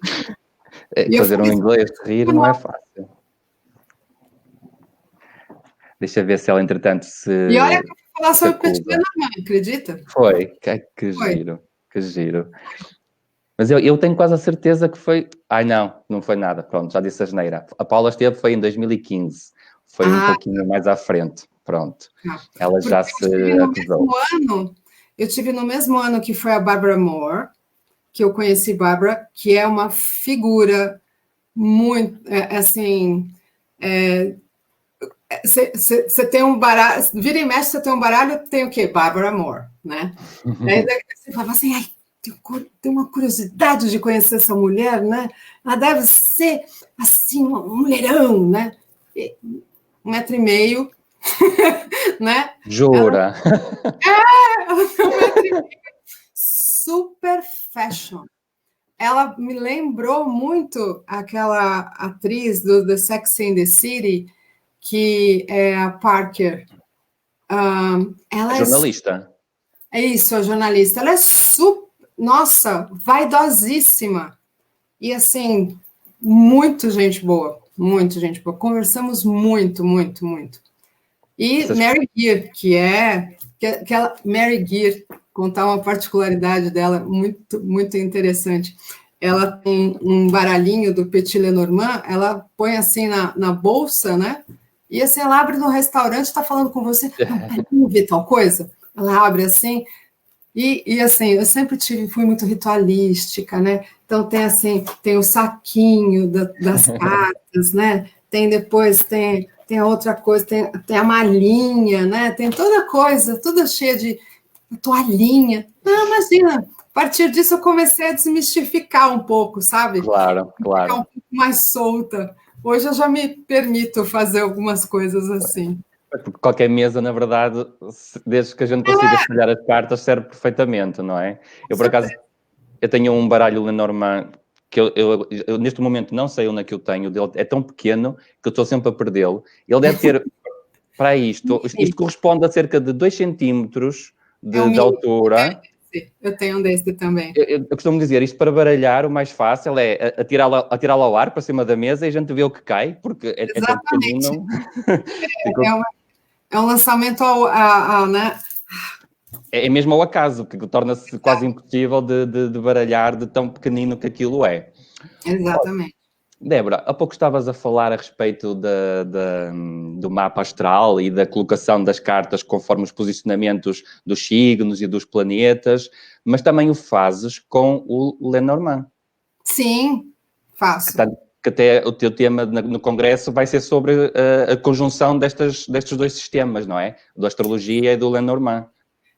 Speaker 3: Fazer um inglês rir não é fácil. Deixa eu ver se ela, entretanto, se...
Speaker 2: E olha que eu vou falar sobre o Petit Lenormand, acredita?
Speaker 3: Foi. Que giro. Que giro. Mas eu tenho quase a certeza que foi... Ai, não foi nada. Pronto, já disse a asneira. A Paula esteve, foi em 2015. Foi um pouquinho mais à frente. Pronto. Ela já se acusou.
Speaker 2: Eu tive no mesmo ano que foi a Barbara Moore, que eu conheci Barbara, que é uma figura muito, assim... Você tem um baralho... Vira e mexe, você tem um baralho, tem o quê? Barbara Moore, né? Aí você fala assim... Ai, tem uma curiosidade de conhecer essa mulher, né? Ela deve ser, assim, um mulherão, né? 1,5 metro, né?
Speaker 3: Jura?
Speaker 2: Ela 1,5 metro, super fashion. Ela me lembrou muito aquela atriz do The Sex and the City, que é a Parker. Ela
Speaker 3: jornalista.
Speaker 2: É isso, a jornalista. Ela é super... Nossa, vaidosíssima. E, assim, muito gente boa. Muito gente boa. Conversamos muito, muito, muito. E Mary Geer, que ela... Mary Geer, contar uma particularidade dela muito, muito interessante. Ela tem um baralhinho do Petit Lenormand, ela põe assim na bolsa, né? E assim, ela abre no restaurante, está falando com você, não ver tal coisa? Ela abre assim... E assim, eu sempre fui muito ritualística, né? Então tem assim, tem o saquinho das cartas, né? Tem outra coisa, tem a malinha, né? Tem toda coisa, tudo cheia de toalhinha. Não, imagina, a partir disso eu comecei a desmistificar um pouco, sabe?
Speaker 3: Claro.
Speaker 2: Ficar um pouco mais solta. Hoje eu já me permito fazer algumas coisas assim.
Speaker 3: Porque qualquer mesa, na verdade, desde que a gente consiga espalhar as cartas, serve perfeitamente, não é? Eu, por acaso, eu tenho um baralho Lenormand que eu neste momento não sei onde é que eu tenho, dele é tão pequeno que eu estou sempre a perdê-lo. Ele deve ter, para isto corresponde a cerca de 2 centímetros de altura.
Speaker 2: Eu tenho um desse também.
Speaker 3: Eu costumo dizer, isto para baralhar, o mais fácil é atirá-lo ao ar para cima da mesa e a gente vê o que cai, porque é tão pequenino.
Speaker 2: É um lançamento né?
Speaker 3: É mesmo ao acaso, que torna-se quase impossível de baralhar de tão pequenino que aquilo é.
Speaker 2: Exatamente.
Speaker 3: Débora, há pouco estavas a falar a respeito do mapa astral e da colocação das cartas conforme os posicionamentos dos signos e dos planetas, mas também o fazes com o Lenormand.
Speaker 2: Sim, faço.
Speaker 3: Que até o teu tema no Congresso vai ser sobre a conjunção destes dois sistemas, não é? Da astrologia e do Lenormand.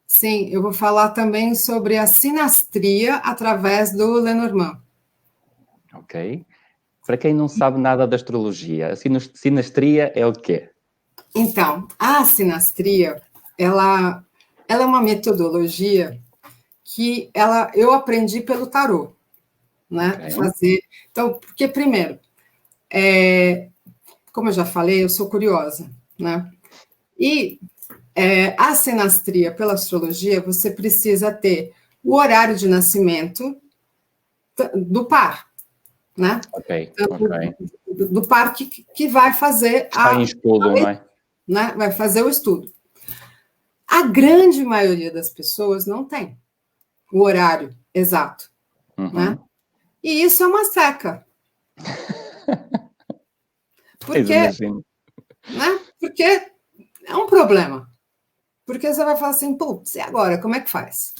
Speaker 2: Sim, eu vou falar também sobre a sinastria através do Lenormand.
Speaker 3: Ok. Para quem não sabe nada da astrologia, a sinastria é o quê?
Speaker 2: Então, a sinastria, ela é uma metodologia que eu aprendi pelo tarô, né?
Speaker 3: Okay.
Speaker 2: Fazer. Então, porque primeiro, como eu já falei, eu sou curiosa, né? E a sinastria pela astrologia, você precisa ter o horário de nascimento do par, né?
Speaker 3: Ok.
Speaker 2: Do par que vai fazer
Speaker 3: está em estudo, não é?
Speaker 2: Né? Vai fazer o estudo. A grande maioria das pessoas não tem o horário exato, né? E isso é uma seca. Porque é um problema. Porque você vai falar assim, putz, e agora? Como é que faz?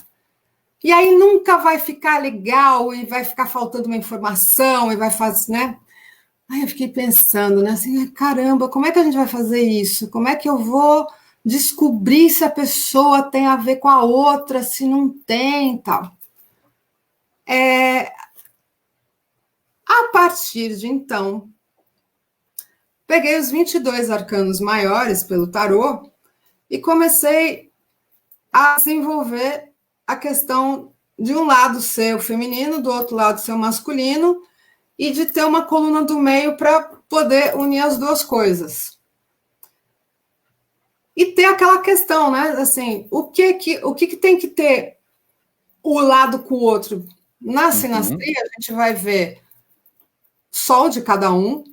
Speaker 2: E aí nunca vai ficar legal e vai ficar faltando uma informação e vai fazer, né? Aí eu fiquei pensando, né? Assim, caramba, como é que a gente vai fazer isso? Como é que eu vou descobrir se a pessoa tem a ver com a outra, se não tem e tal? A partir de então, peguei os 22 arcanos maiores pelo tarô e comecei a desenvolver a questão de um lado ser o feminino, do outro lado ser o masculino, e de ter uma coluna do meio para poder unir as duas coisas. E ter aquela questão, né? Assim, o que tem que ter o lado com o outro? Na sinastria, a gente vai ver sol de cada um,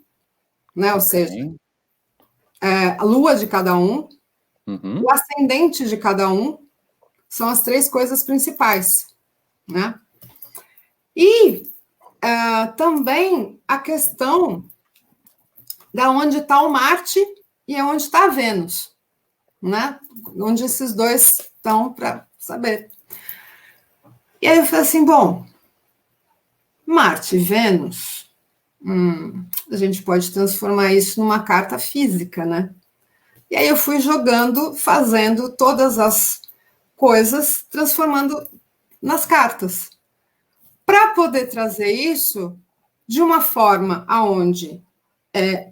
Speaker 2: né? Ou seja, a lua de cada um, o ascendente de cada um, são as 3 coisas principais, né? E também a questão da onde está o Marte e onde está a Vênus, né? Onde esses dois estão para saber. E aí eu falei assim, bom, Marte e Vênus, a gente pode transformar isso numa carta física, né? E aí eu fui jogando, fazendo todas as coisas, transformando nas cartas, para poder trazer isso de uma forma aonde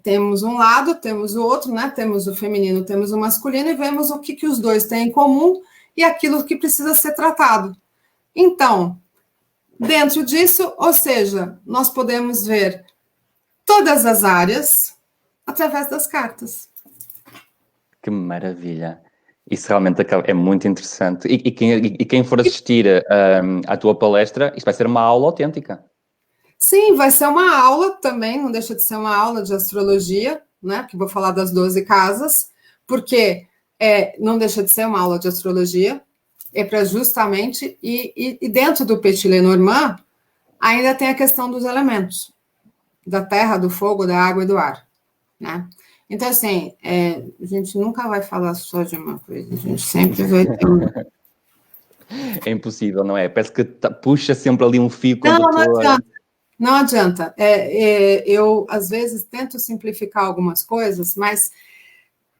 Speaker 2: temos um lado, temos o outro, né? Temos o feminino, temos o masculino, e vemos o que os dois têm em comum e aquilo que precisa ser tratado. Então, dentro disso, ou seja, nós podemos ver todas as áreas através das cartas.
Speaker 3: Que maravilha! Isso realmente é muito interessante. E quem for assistir à tua palestra, isso vai ser uma aula autêntica.
Speaker 2: Sim, vai ser uma aula também, não deixa de ser uma aula de astrologia, né? Que vou falar das 12 casas, porque não deixa de ser uma aula de astrologia, é para justamente, e dentro do Petit Lenormand, ainda tem a questão dos elementos, da terra, do fogo, da água e do ar, né? Então, assim, a gente nunca vai falar só de uma coisa, a gente sempre vai ter
Speaker 3: É impossível, não é? Parece que puxa sempre ali um fio condutor.
Speaker 2: Não adianta. Não adianta. Eu, às vezes, tento simplificar algumas coisas, mas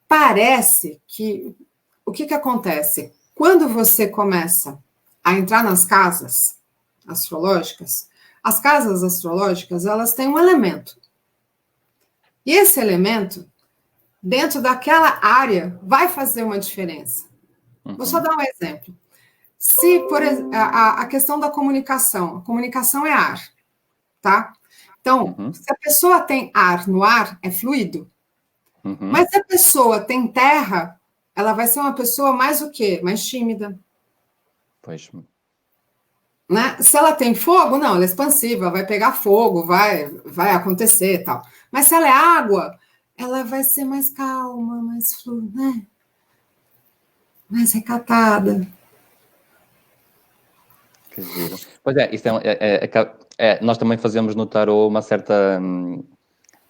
Speaker 2: parece que... O que acontece? Quando você começa a entrar nas casas astrológicas, as casas astrológicas, elas têm um elemento. E esse elemento, dentro daquela área, vai fazer uma diferença. Vou só dar um exemplo. Se, por exemplo, a questão da comunicação, a comunicação é ar, tá? Então, se a pessoa tem ar no ar, é fluido. Mas se a pessoa tem terra, ela vai ser uma pessoa mais o quê? Mais tímida.
Speaker 3: Pois.
Speaker 2: Né? Se ela tem fogo, não, ela é expansiva, vai pegar fogo, vai acontecer e tal. Mas se ela é água, ela vai ser mais calma, mais fluida, né? Mais recatada.
Speaker 3: Que giro. Pois é, isto Nós também fazemos no tarot uma certa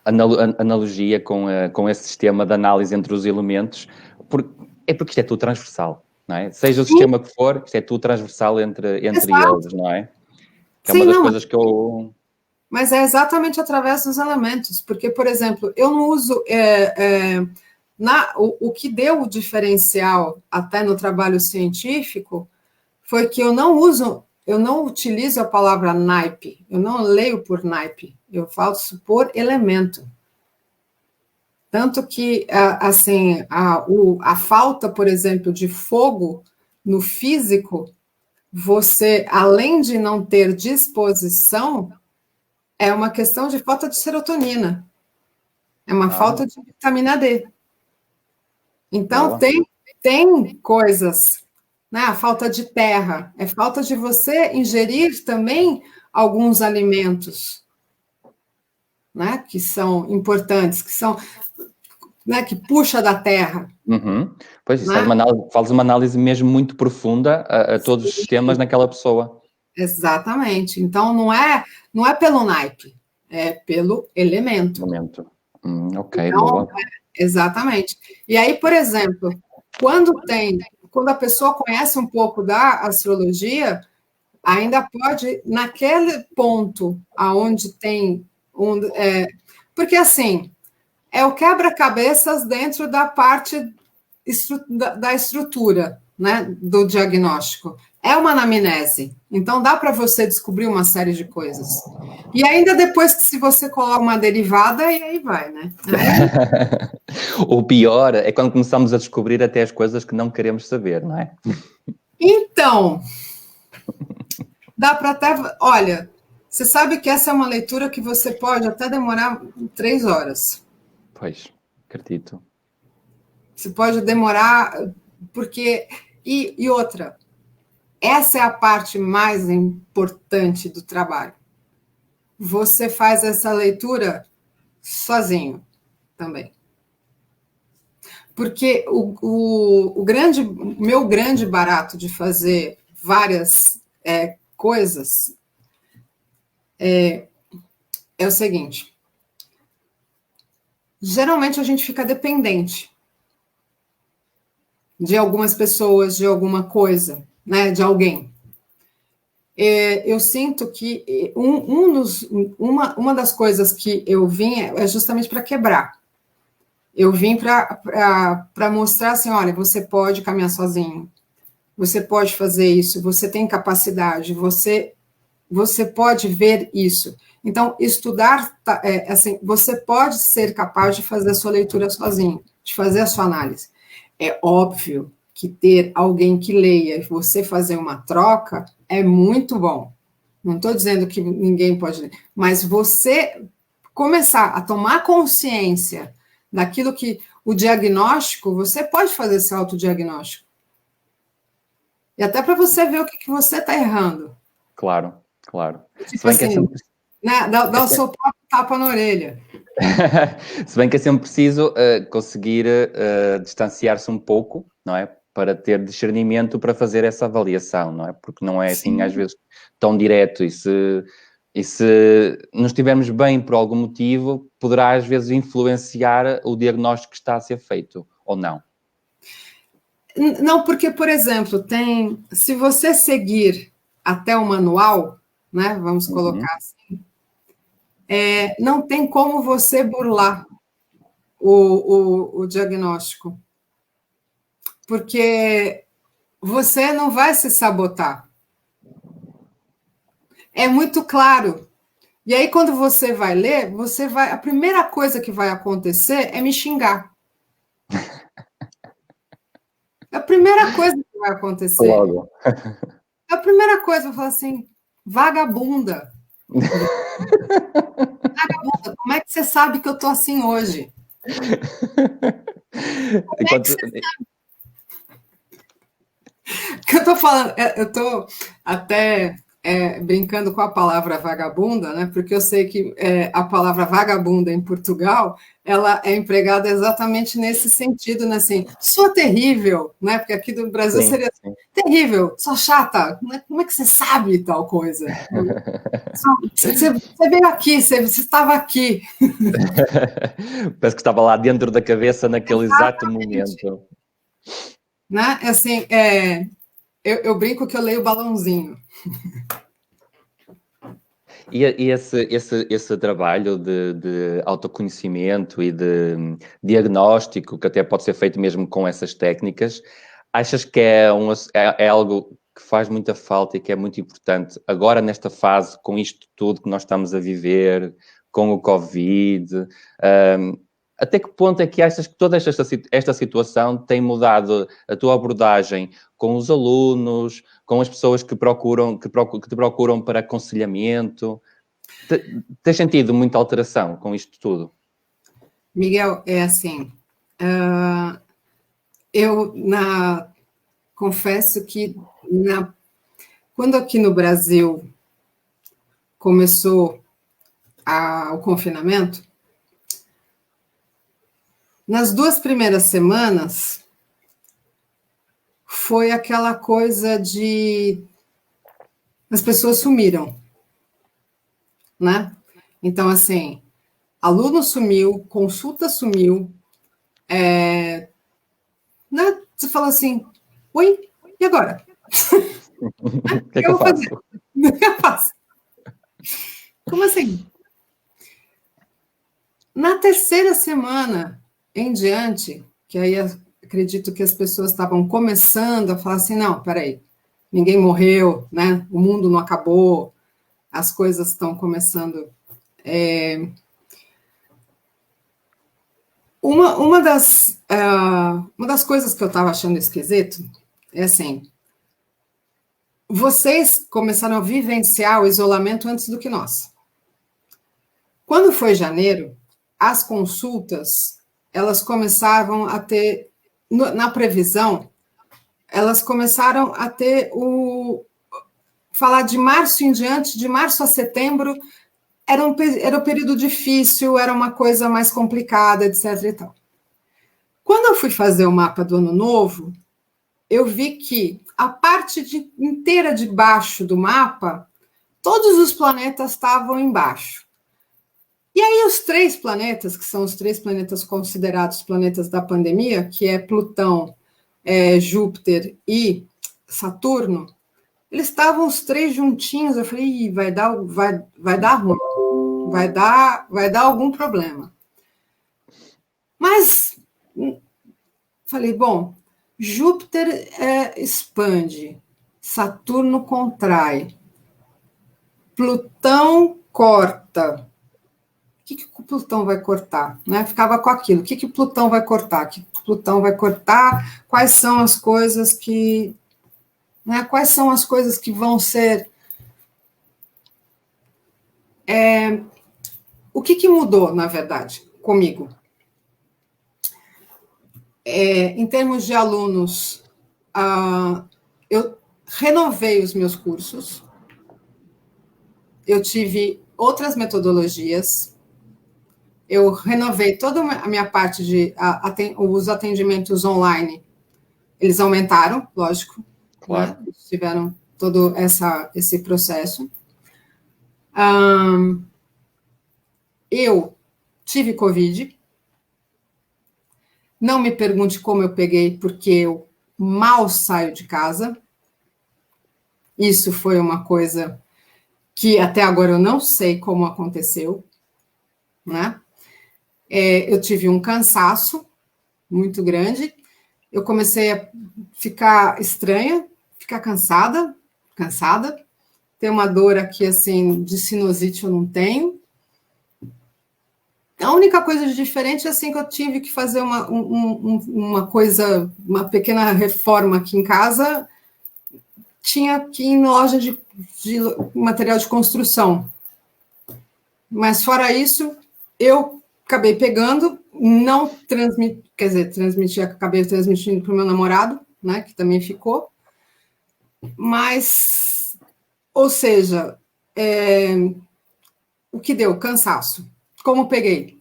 Speaker 3: analogia com esse sistema de análise entre os elementos, porque isto é tudo transversal, não é? Seja o sistema que for, isto é tudo transversal entre eles, não é? Que é uma das coisas que eu...
Speaker 2: Mas é exatamente através dos elementos, porque, por exemplo, eu não uso... o que deu o diferencial até no trabalho científico foi que eu não utilizo a palavra naipe, eu não leio por naipe, eu faço por elemento. Tanto que, assim, a falta, por exemplo, de fogo no físico, você, além de não ter disposição, é uma questão de falta de serotonina, é uma falta de vitamina D. Então, tem coisas, né? A falta de terra, é falta de você ingerir também alguns alimentos, né? Que são importantes, que são, né? Que puxa da terra.
Speaker 3: Pois, isso faz uma análise mesmo muito profunda a todos os sistemas naquela pessoa.
Speaker 2: Exatamente. Então, não é pelo naipe, é pelo elemento.
Speaker 3: Ok,
Speaker 2: então,
Speaker 3: boa.
Speaker 2: Exatamente. E aí, por exemplo, quando a pessoa conhece um pouco da astrologia, ainda pode, naquele ponto aonde tem... porque, assim, é o quebra-cabeças dentro da parte da estrutura, né, do diagnóstico. É uma anamnese, então dá para você descobrir uma série de coisas. E ainda depois que se você coloca uma derivada, e aí vai, né?
Speaker 3: O pior é quando começamos a descobrir até as coisas que não queremos saber, não é?
Speaker 2: Então, dá para até... Olha, você sabe que essa é uma leitura que você pode até demorar 3 horas.
Speaker 3: Pois, acredito.
Speaker 2: Você pode demorar, porque... E outra, essa é a parte mais importante do trabalho. Você faz essa leitura sozinho também. Porque o meu grande barato de fazer várias coisas é o seguinte: geralmente a gente fica dependente de algumas pessoas, de alguma coisa, né, de alguém. Eu sinto que uma das coisas que eu vim é justamente para quebrar. Eu vim para mostrar assim, olha, você pode caminhar sozinho, você pode fazer isso, você tem capacidade, você pode ver isso. Então, estudar, assim, você pode ser capaz de fazer a sua leitura sozinho, de fazer a sua análise. É óbvio que ter alguém que leia e você fazer uma troca é muito bom. Não estou dizendo que ninguém pode ler, mas você começar a tomar consciência daquilo que o diagnóstico, você pode fazer esse autodiagnóstico. E até para você ver o que você está errando.
Speaker 3: Claro.
Speaker 2: Tipo assim, né, dá o seu próprio tapa na orelha.
Speaker 3: Se bem que é sempre preciso conseguir distanciar-se um pouco, não é? Para ter discernimento para fazer essa avaliação, não é? Porque não é assim, às vezes, tão direto. E se não estivermos bem por algum motivo, poderá às vezes influenciar o diagnóstico que está a ser feito, ou não?
Speaker 2: Não, porque, por exemplo, se você seguir até o manual, né? Vamos colocar assim, não tem como você burlar o diagnóstico. Porque você não vai se sabotar. É muito claro. E aí, quando você vai ler, a primeira coisa que vai acontecer é me xingar. É a primeira coisa que vai acontecer.
Speaker 3: Logo.
Speaker 2: A primeira coisa, eu vou falar assim, vagabunda. Vagabunda, como é que você sabe que eu tô assim hoje? Que eu tô falando, eu tô até brincando com a palavra vagabunda, né? Porque eu sei que a palavra vagabunda em Portugal, ela é empregada exatamente nesse sentido, né? Assim, sou terrível, né? Porque aqui do Brasil seria terrível, sou chata, como é que você sabe tal coisa? Você veio aqui, você estava aqui.
Speaker 3: Parece que estava lá dentro da cabeça naquele exato momento.
Speaker 2: Né? Assim, eu brinco que eu leio balãozinho.
Speaker 3: E esse trabalho de autoconhecimento e de diagnóstico, que até pode ser feito mesmo com essas técnicas, achas que é algo que faz muita falta e que é muito importante agora nesta fase, com isto tudo que nós estamos a viver, com o Covid? Até que ponto é que achas que toda esta situação tem mudado a tua abordagem com os alunos, com as pessoas que te procuram para aconselhamento? Tens sentido muita alteração com isto tudo?
Speaker 2: Miguel, é assim, confesso que quando aqui no Brasil começou o confinamento, nas 2 primeiras semanas foi aquela coisa de as pessoas sumiram, né? Então, assim, aluno sumiu, consulta sumiu, né? Você fala assim, oi, e agora?
Speaker 3: O que é que eu faço?
Speaker 2: O que eu faço? Como assim? Na terceira semana em diante, que aí acredito que as pessoas estavam começando a falar assim, não, peraí, ninguém morreu, né? O mundo não acabou, as coisas estão começando. Uma das coisas que eu estava achando esquisito é assim, vocês começaram a vivenciar o isolamento antes do que nós. Quando foi janeiro, as consultas, elas começavam a ter, na previsão, elas começaram a ter falar de março em diante, de março a setembro, era um período difícil, era uma coisa mais complicada, etc. e tal. Quando eu fui fazer o mapa do ano novo, eu vi que a parte inteira de baixo do mapa, todos os planetas estavam embaixo. E aí os 3 planetas, que são os 3 planetas considerados planetas da pandemia, que é Plutão, Júpiter e Saturno, eles estavam os 3 juntinhos. Eu falei, vai dar ruim, vai dar algum problema. Mas falei, bom, Júpiter expande, Saturno contrai, Plutão corta. O que o Plutão vai cortar? Né? Ficava com aquilo. O que o Plutão vai cortar? O que o Plutão vai cortar? Quais são as coisas que... Né? Quais são as coisas que vão ser... O que mudou, na verdade, comigo? Em termos de alunos, eu renovei os meus cursos, eu tive outras metodologias, eu renovei toda a minha parte de os atendimentos online, eles aumentaram, lógico,
Speaker 3: claro.
Speaker 2: Né? Tiveram todo esse processo. Eu tive Covid, não me pergunte como eu peguei, porque eu mal saio de casa, isso foi uma coisa que até agora eu não sei como aconteceu, né? Eu tive um cansaço muito grande, eu comecei a ficar estranha, ficar cansada, ter uma dor aqui, assim, de sinusite eu não tenho. A única coisa de diferente é, assim, que eu tive que fazer uma pequena reforma aqui em casa, tinha que ir em loja de material de construção. Mas, fora isso, eu acabei pegando, não transmiti, quer dizer, acabei transmitindo para o meu namorado, né, que também ficou, mas Ou seja, o que deu? Cansaço. Como peguei?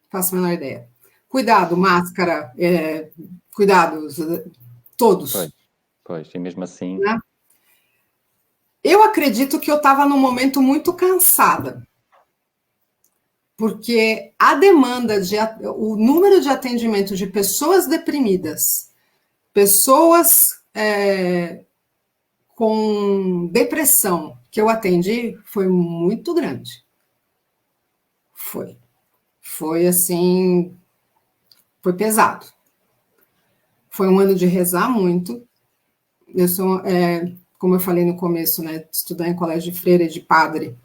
Speaker 2: Faço a menor ideia. Cuidado, máscara, cuidados, todos.
Speaker 3: Pois, e mesmo assim...
Speaker 2: Né? Eu acredito que eu estava num momento muito cansada, porque a demanda, o número de atendimento de pessoas deprimidas, pessoas com depressão que eu atendi foi muito grande. Foi assim, foi pesado. Foi um ano de rezar muito. Eu sou, como eu falei no começo, né, de estudar em colégio de freira e de padre.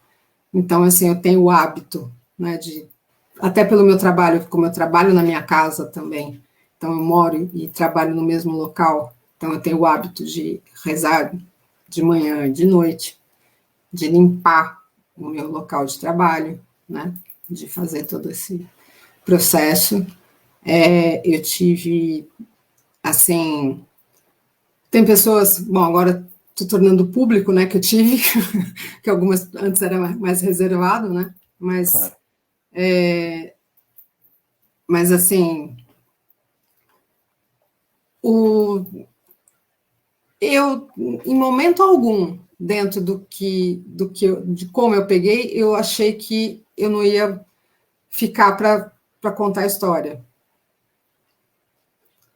Speaker 2: Então, assim, eu tenho o hábito, né, até pelo meu trabalho, como eu trabalho na minha casa também, então eu moro e trabalho no mesmo local, então eu tenho o hábito de rezar de manhã e de noite, de limpar o meu local de trabalho, né, de fazer todo esse processo. Eu tive, assim, tem pessoas, bom, agora estou tornando público, né, que eu tive, que algumas antes era mais reservado, né, mas, claro. Mas assim, eu, em momento algum, dentro de como eu peguei, eu achei que eu não ia ficar para contar a história.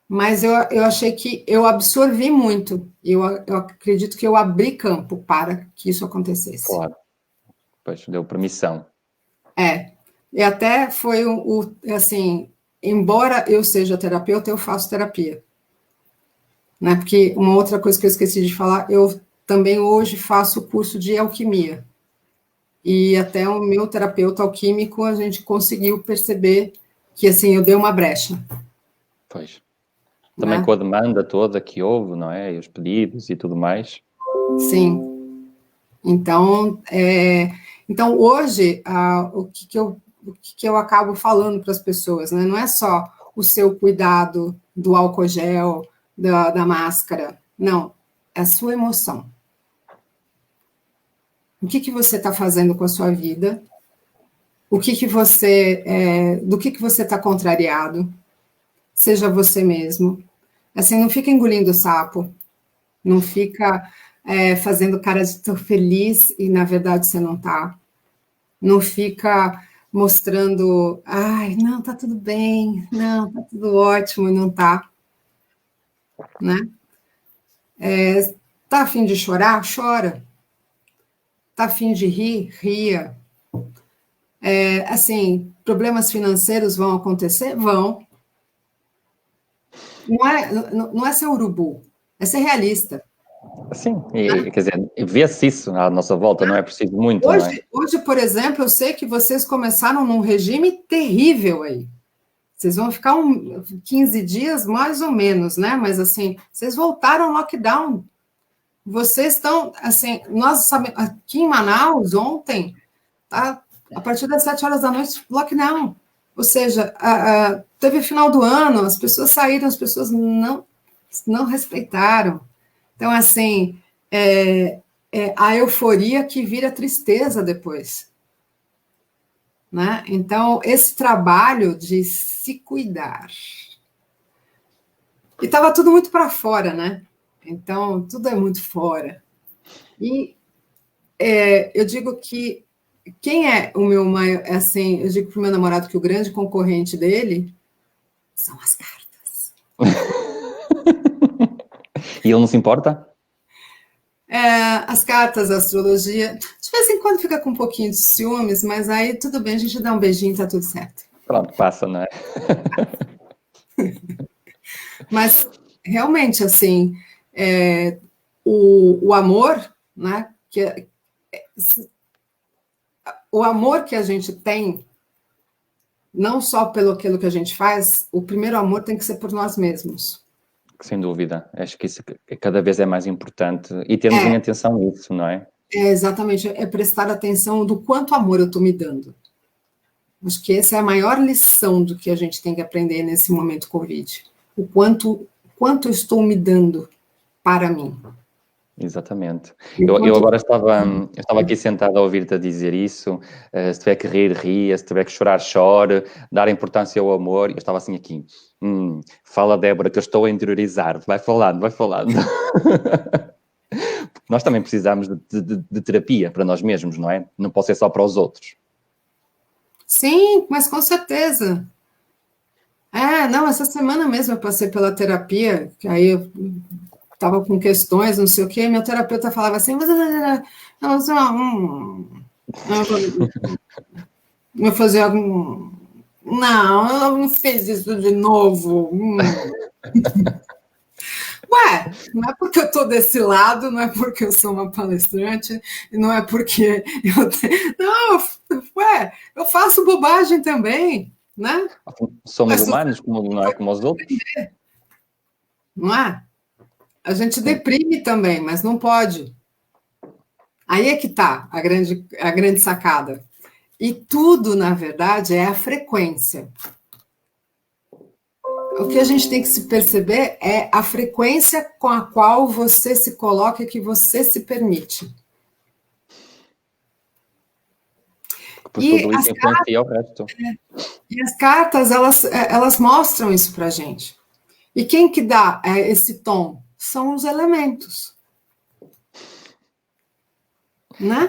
Speaker 2: Mas eu achei que eu absorvi muito. Eu acredito que eu abri campo para que isso acontecesse.
Speaker 3: Claro. Pois, deu permissão.
Speaker 2: E até foi assim, embora eu seja terapeuta, eu faço terapia. Né? Porque uma outra coisa que eu esqueci de falar, eu também hoje faço o curso de alquimia. E até o meu terapeuta alquímico, a gente conseguiu perceber que, assim, eu dei uma brecha.
Speaker 3: Pois. Também, né? Com a demanda toda que houve, não é? E os pedidos e tudo mais.
Speaker 2: Sim. Então, então hoje, o que eu acabo falando para as pessoas, né? Não é só o seu cuidado do álcool gel, da máscara, não, é a sua emoção. O que você está fazendo com a sua vida? Do que você está contrariado? Seja você mesmo. Assim, não fica engolindo sapo, não fica fazendo cara de estou feliz e, na verdade, você não está. Não fica mostrando, ai, não, tá tudo bem, não, tá tudo ótimo, e não tá. Né? Tá a fim de chorar? Chora. Tá a fim de rir? Ria. Assim, problemas financeiros vão acontecer? Vão. Não é ser urubu, é ser realista.
Speaker 3: Sim, quer dizer, vê-se isso à nossa volta, não é preciso muito,
Speaker 2: hoje,
Speaker 3: não é?
Speaker 2: Hoje, por exemplo, eu sei que vocês começaram num regime terrível aí. Vocês vão ficar 15 dias, mais ou menos, né? Mas, assim, vocês voltaram ao lockdown. Vocês estão, assim, nós sabemos, aqui em Manaus, ontem, tá, a partir das 7 horas da noite, lockdown. Ou seja, teve final do ano, as pessoas saíram, as pessoas não respeitaram. Então, assim, a euforia que vira tristeza depois. Né? Então, esse trabalho de se cuidar. E estava tudo muito para fora, né? Então, tudo é muito fora. E eu digo que quem é o meu maior, assim, eu digo para o meu namorado que o grande concorrente dele são as cartas.
Speaker 3: E ele não se importa?
Speaker 2: As cartas, a astrologia, de vez em quando fica com um pouquinho de ciúmes, mas aí tudo bem, a gente dá um beijinho e tá tudo certo.
Speaker 3: Pronto, passa, não é?
Speaker 2: Mas, realmente, assim, o amor, né, o amor que a gente tem, não só pelo aquilo que a gente faz, o primeiro amor tem que ser por nós mesmos.
Speaker 3: Sem dúvida, acho que isso cada vez é mais importante e termos em atenção isso, não é?
Speaker 2: Exatamente, prestar atenção do quanto amor eu estou me dando. Acho que essa é a maior lição do que a gente tem que aprender nesse momento Covid. O quanto eu estou me dando para mim.
Speaker 3: Exatamente. Eu agora estava aqui sentado a ouvir-te a dizer isso. Se tiver que rir, ria. Se tiver que chorar, chore. Dar importância ao amor. Eu estava assim aqui. Fala, Débora, que eu estou a interiorizar. Vai falando, vai falando. Nós também precisamos de terapia para nós mesmos, não é? Não pode ser só para os outros.
Speaker 2: Sim, mas com certeza. Não, essa semana mesmo eu passei pela terapia, que aí eu estava com questões, não sei o quê, e meu terapeuta falava assim, eu fazia algum... Não, ela não fez isso de novo. Ué, não é porque eu estou desse lado, não é porque eu sou uma palestrante, não é porque Não, ué, eu faço bobagem também, né?
Speaker 3: Somos humanos, não é como os outros.
Speaker 2: Não é? A gente deprime também, mas não pode. Aí é que está a grande sacada. E tudo, na verdade, é a frequência. O que a gente tem que se perceber é a frequência com a qual você se coloca e que você se permite.
Speaker 3: Porque tudo isso influencia o resto.
Speaker 2: E as cartas, elas mostram isso para a gente. E quem que dá esse tom? São os elementos. Né?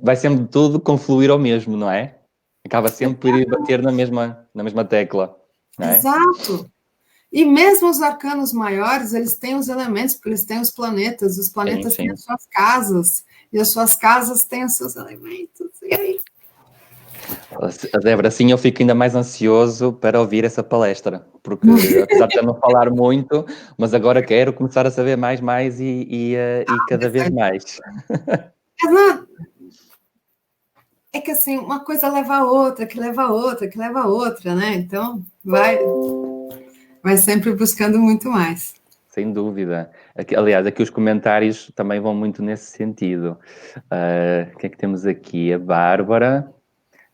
Speaker 3: Vai sempre tudo confluir ao mesmo, não é? Acaba sempre por ir bater na mesma tecla. Não é?
Speaker 2: Exato. E mesmo os arcanos maiores, eles têm os elementos, porque eles têm os planetas
Speaker 3: Sim.
Speaker 2: têm as suas casas, e as suas casas têm os seus elementos. E aí?
Speaker 3: Débora, assim eu fico ainda mais ansioso para ouvir essa palestra, porque apesar de eu não falar muito, mas agora quero começar a saber mais e cada vez mais.
Speaker 2: É que assim, uma coisa leva a outra, que leva a outra, que leva a outra, né? Então, vai sempre buscando muito mais.
Speaker 3: Sem dúvida. Aliás, aqui os comentários também vão muito nesse sentido. O que é que temos aqui? A Bárbara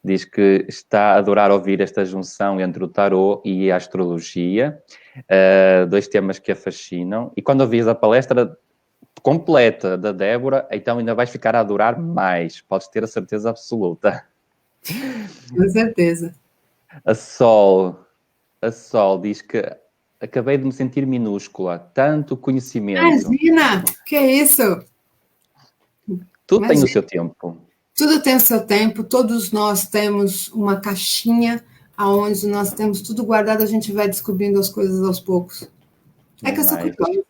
Speaker 3: diz que está a adorar ouvir esta junção entre o tarot e a astrologia, dois temas que a fascinam. E quando ouvis a palestra completa da Débora, então ainda vais ficar a adorar mais. Podes ter a certeza absoluta.
Speaker 2: Com certeza.
Speaker 3: A Sol diz que acabei de me sentir minúscula, tanto conhecimento.
Speaker 2: Imagina, que é isso?
Speaker 3: Tudo tem o seu tempo.
Speaker 2: Tudo tem o seu tempo, todos nós temos uma caixinha onde nós temos tudo guardado, a gente vai descobrindo as coisas aos poucos. É que eu sou curiosa.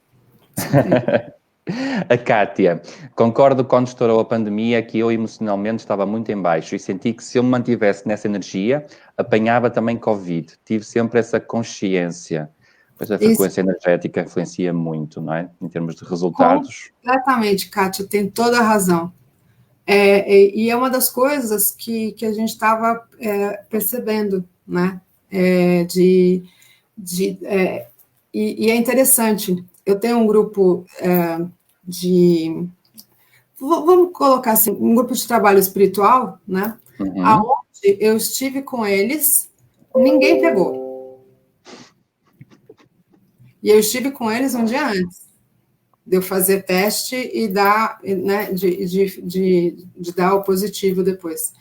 Speaker 3: A Kátia, concordo quando estourou a pandemia que eu emocionalmente estava muito em baixo e senti que se eu me mantivesse nessa energia, apanhava também Covid. Tive sempre essa consciência. Pois a frequência energética influencia muito, não é? Em termos de resultados.
Speaker 2: Completamente, Kátia, tem toda a razão. E é uma das coisas que a gente estava percebendo, né? E é interessante. Eu tenho um grupo vamos colocar assim, um grupo de trabalho espiritual, né? Aonde eu estive com eles, ninguém pegou. E eu estive com eles um dia antes de eu fazer teste e dar, né, de dar o positivo depois.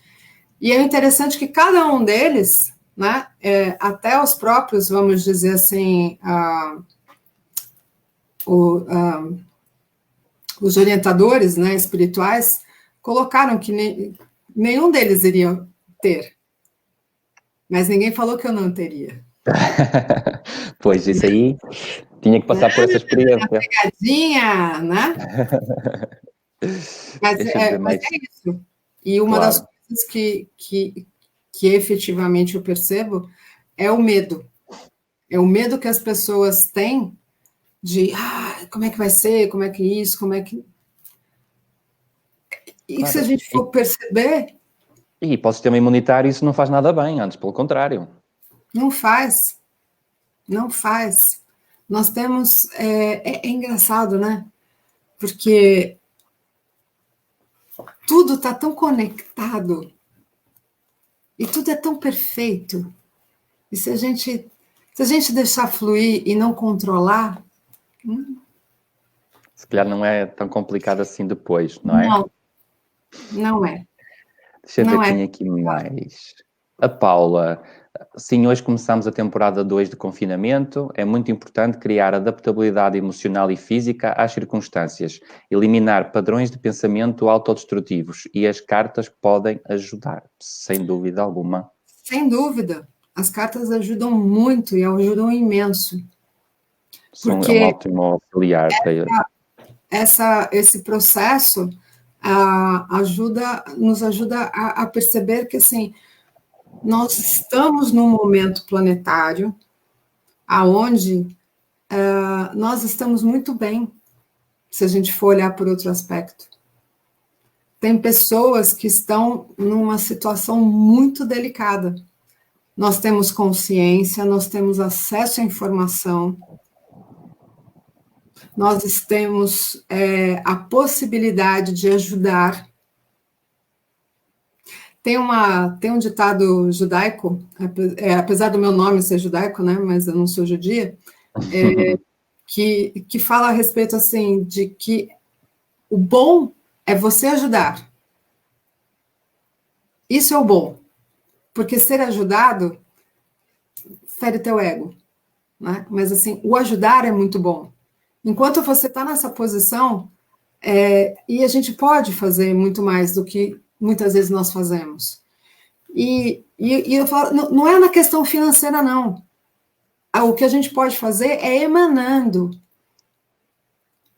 Speaker 2: E é interessante que cada um deles, né, até os próprios, vamos dizer assim, os orientadores, né, espirituais, colocaram que nenhum deles iria ter. Mas ninguém falou que eu não teria.
Speaker 3: Pois, isso aí tinha que passar por essa experiência.
Speaker 2: Pegadinha, né? Mas é isso. E uma das coisas que efetivamente eu percebo é o medo. É o medo que as pessoas têm de como é que vai ser, como é que isso, como é que... E claro, se a gente for perceber...
Speaker 3: E para o sistema imunitário isso não faz nada bem, antes pelo contrário.
Speaker 2: Não faz. Não faz. Nós temos... É engraçado, né? Porque tudo está tão conectado e tudo é tão perfeito. E se a gente deixar fluir e não controlar...
Speaker 3: Se calhar não é tão complicado assim depois, não é?
Speaker 2: Não é.
Speaker 3: Deixa eu ver quem aqui mais. A Paula. Sim, hoje começamos a temporada 2 de confinamento. É muito importante criar adaptabilidade emocional e física às circunstâncias, eliminar padrões de pensamento autodestrutivos e as cartas podem ajudar, sem dúvida alguma.
Speaker 2: Sem dúvida. As cartas ajudam muito e ajudam imenso.
Speaker 3: É um ótimo auxiliar para ele.
Speaker 2: Esse processo nos ajuda a perceber que, assim, nós estamos num momento planetário aonde nós estamos muito bem, se a gente for olhar por outro aspecto. Tem pessoas que estão numa situação muito delicada. Nós temos consciência, nós temos acesso à informação, nós temos a possibilidade de ajudar. Tem um ditado judaico, apesar do meu nome ser judaico, né, mas eu não sou judia, que fala a respeito, assim, de que o bom é você ajudar. Isso é o bom, porque ser ajudado fere teu ego, né? Mas, assim, o ajudar é muito bom. Enquanto você está nessa posição, e a gente pode fazer muito mais do que muitas vezes nós fazemos. E eu falo, não é na questão financeira, não. O que a gente pode fazer é emanando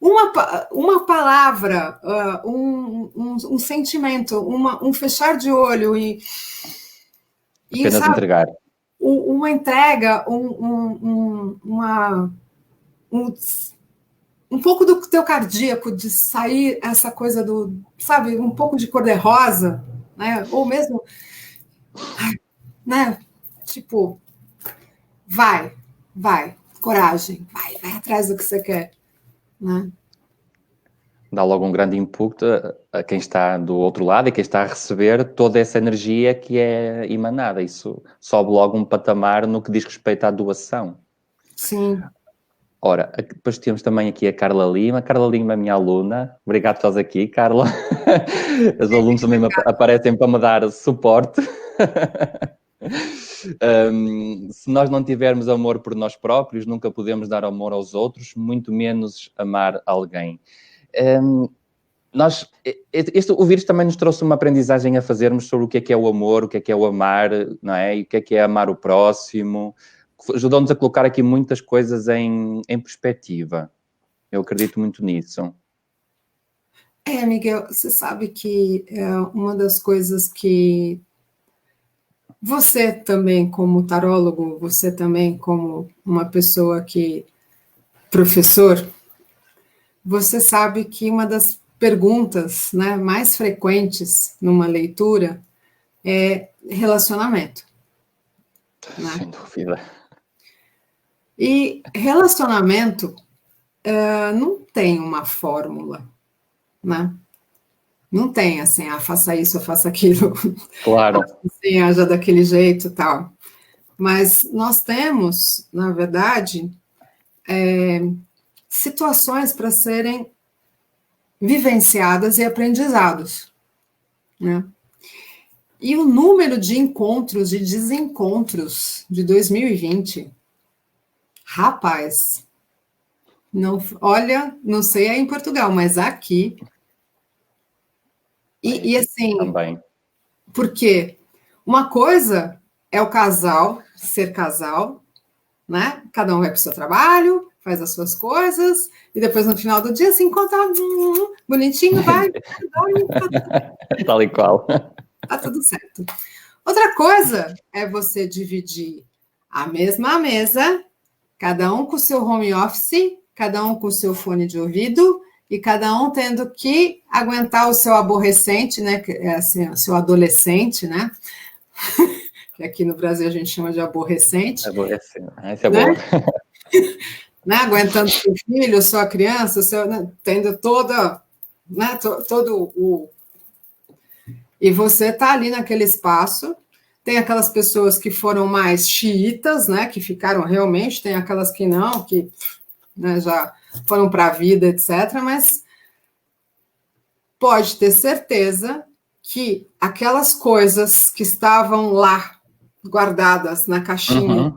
Speaker 2: uma palavra, um sentimento, um fechar de olho e
Speaker 3: apenas, sabe, entregar.
Speaker 2: Uma entrega, um pouco do teu cardíaco, de sair essa coisa sabe, um pouco de cor-de-rosa, né? Ou mesmo, né? Tipo, vai, coragem, vai atrás do que você quer, né?
Speaker 3: Dá logo um grande input a quem está do outro lado e quem está a receber toda essa energia que é emanada. Isso sobe logo um patamar no que diz respeito à doação.
Speaker 2: Sim.
Speaker 3: Ora, depois temos também aqui a Carla Lima. Carla Lima é minha aluna. Obrigado por estás aqui, Carla. Os alunos também aparecem para me dar suporte. Se nós não tivermos amor por nós próprios, nunca podemos dar amor aos outros, muito menos amar alguém. O vírus também nos trouxe uma aprendizagem a fazermos sobre o que é o amor, o que é o amar, não é? E o que é amar o próximo. Ajudou-nos a colocar aqui muitas coisas em perspectiva. Eu acredito muito nisso.
Speaker 2: Miguel, você sabe que uma das coisas que você também, como tarólogo, você também como uma pessoa professor, você sabe que uma das perguntas, né, mais frequentes numa leitura é relacionamento. Né?
Speaker 3: Sem dúvida.
Speaker 2: E relacionamento não tem uma fórmula, né? Não tem assim, faça isso, faça aquilo.
Speaker 3: Claro.
Speaker 2: Assim, haja daquele jeito e tal. Mas nós temos, na verdade, situações para serem vivenciadas e aprendizados, né? E o número de encontros e desencontros de 2020, rapaz, olha, não sei aí em Portugal, mas aqui, e assim,
Speaker 3: também.
Speaker 2: Porque uma coisa é o casal, ser casal, né? Cada um vai para o seu trabalho, faz as suas coisas, e depois no final do dia se encontra bonitinho, vai, dorme,
Speaker 3: tal e qual.
Speaker 2: Tá tudo certo. Outra coisa é você dividir a mesma mesa, cada um com o seu home office, cada um com o seu fone de ouvido, e cada um tendo que aguentar o seu aborrecente, né? Assim, o seu adolescente, né? Que aqui no Brasil a gente chama de aborrecente.
Speaker 3: Aborrecente, isso é bom.
Speaker 2: Né? Aguentando seu filho, sua criança, tendo toda, né? Todo o... E você está ali naquele espaço. Tem aquelas pessoas que foram mais xiitas, né? Que ficaram realmente, tem aquelas que não, que né, já foram para a vida, etc., mas pode ter certeza que aquelas coisas que estavam lá, guardadas na caixinha,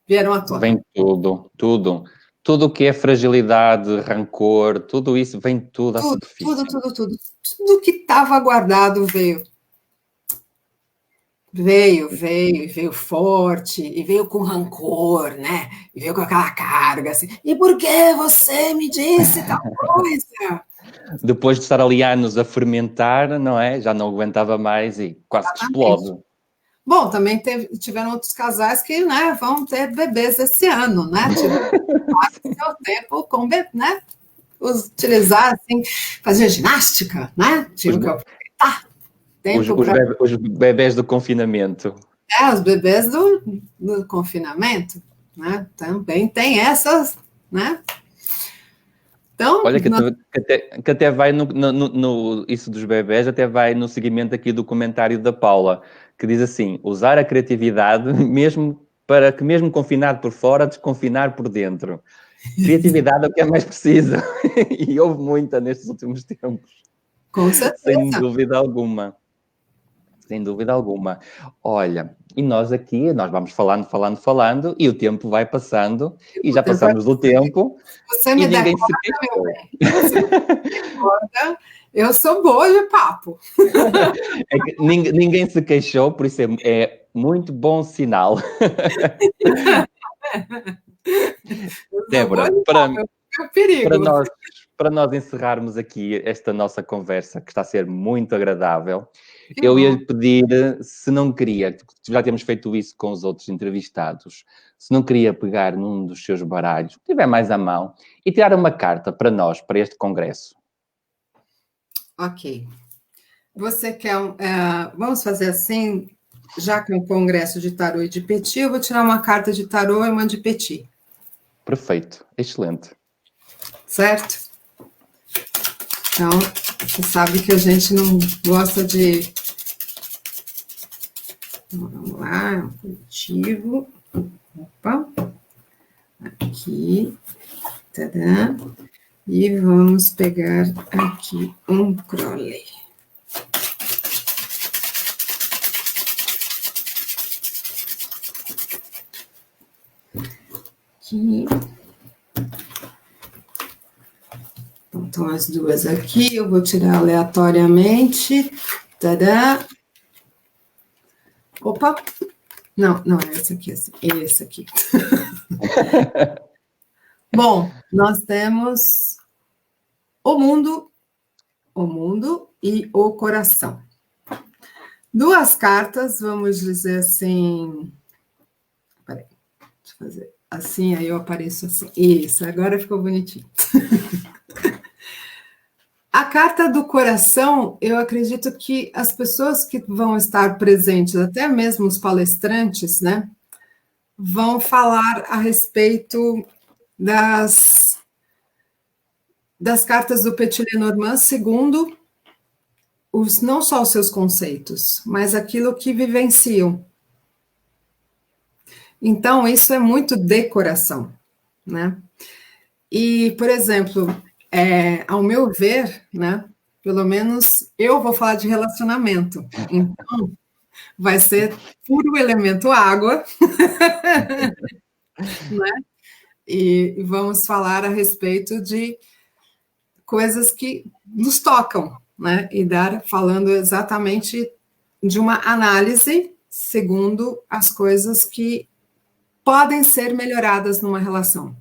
Speaker 2: vieram à tona.
Speaker 3: Vem tudo, tudo. Tudo o que é fragilidade, rancor, tudo isso vem tudo à superfície.
Speaker 2: Tudo que estava guardado veio. Veio forte, e veio com rancor, né? E veio com aquela carga, assim. E por que você me disse tal coisa?
Speaker 3: Depois de estar ali anos a fermentar, não é? Já não aguentava mais e quase que explode.
Speaker 2: Bom, também tiveram outros casais que, né, vão ter bebês esse ano, né? Tiveram seu tempo com né? Utilizar, assim, fazer ginástica, né? Tinham que aproveitar.
Speaker 3: Os bebés do confinamento.
Speaker 2: Os bebês do confinamento, né? Também tem essas, né? Então,
Speaker 3: olha, que até vai isso dos bebés, até vai no seguimento aqui do comentário da Paula, que diz assim, usar a criatividade mesmo para que mesmo confinado por fora, desconfinar por dentro. Criatividade é o que é mais preciso. E houve muita nestes últimos tempos.
Speaker 2: Com certeza.
Speaker 3: Sem dúvida alguma. Sem dúvida alguma. Olha, e nós aqui, nós vamos falando, e o tempo vai passando, e já passamos do tempo,
Speaker 2: você
Speaker 3: e
Speaker 2: me
Speaker 3: ninguém
Speaker 2: dá
Speaker 3: se queixou.
Speaker 2: Eu sou boa de papo.
Speaker 3: É que ninguém se queixou, por isso é muito bom sinal. Débora, para nós encerrarmos aqui esta nossa conversa, que está a ser muito agradável, eu ia lhe pedir, se não queria, já temos feito isso com os outros entrevistados, se não queria pegar num dos seus baralhos, que tiver mais à mão, e tirar uma carta para nós, para este congresso.
Speaker 2: Ok. Você quer... vamos fazer assim, já que é um congresso de tarô e de peti, eu vou tirar uma carta de tarô e uma de peti.
Speaker 3: Perfeito. Excelente.
Speaker 2: Certo? Então, você sabe que a gente não gosta de... Vamos lá, cultivo. Opa. Aqui. Tadã. E vamos pegar aqui um Crowley. Aqui. Então, as duas aqui, eu vou tirar aleatoriamente. Tadã! Opa! Não, é esse aqui, esse aqui. Bom, nós temos o mundo e o coração. Duas cartas, vamos dizer assim... Peraí, deixa eu fazer assim, aí eu apareço assim. Isso, agora ficou bonitinho. A carta do coração, eu acredito que as pessoas que vão estar presentes, até mesmo os palestrantes, né, vão falar a respeito das cartas do Petit Lenormand, segundo não só os seus conceitos, mas aquilo que vivenciam. Então, isso é muito de coração, né? E, por exemplo... ao meu ver, né, pelo menos eu vou falar de relacionamento, então vai ser puro elemento água, né, e vamos falar a respeito de coisas que nos tocam, né, e falando exatamente de uma análise segundo as coisas que podem ser melhoradas numa relação.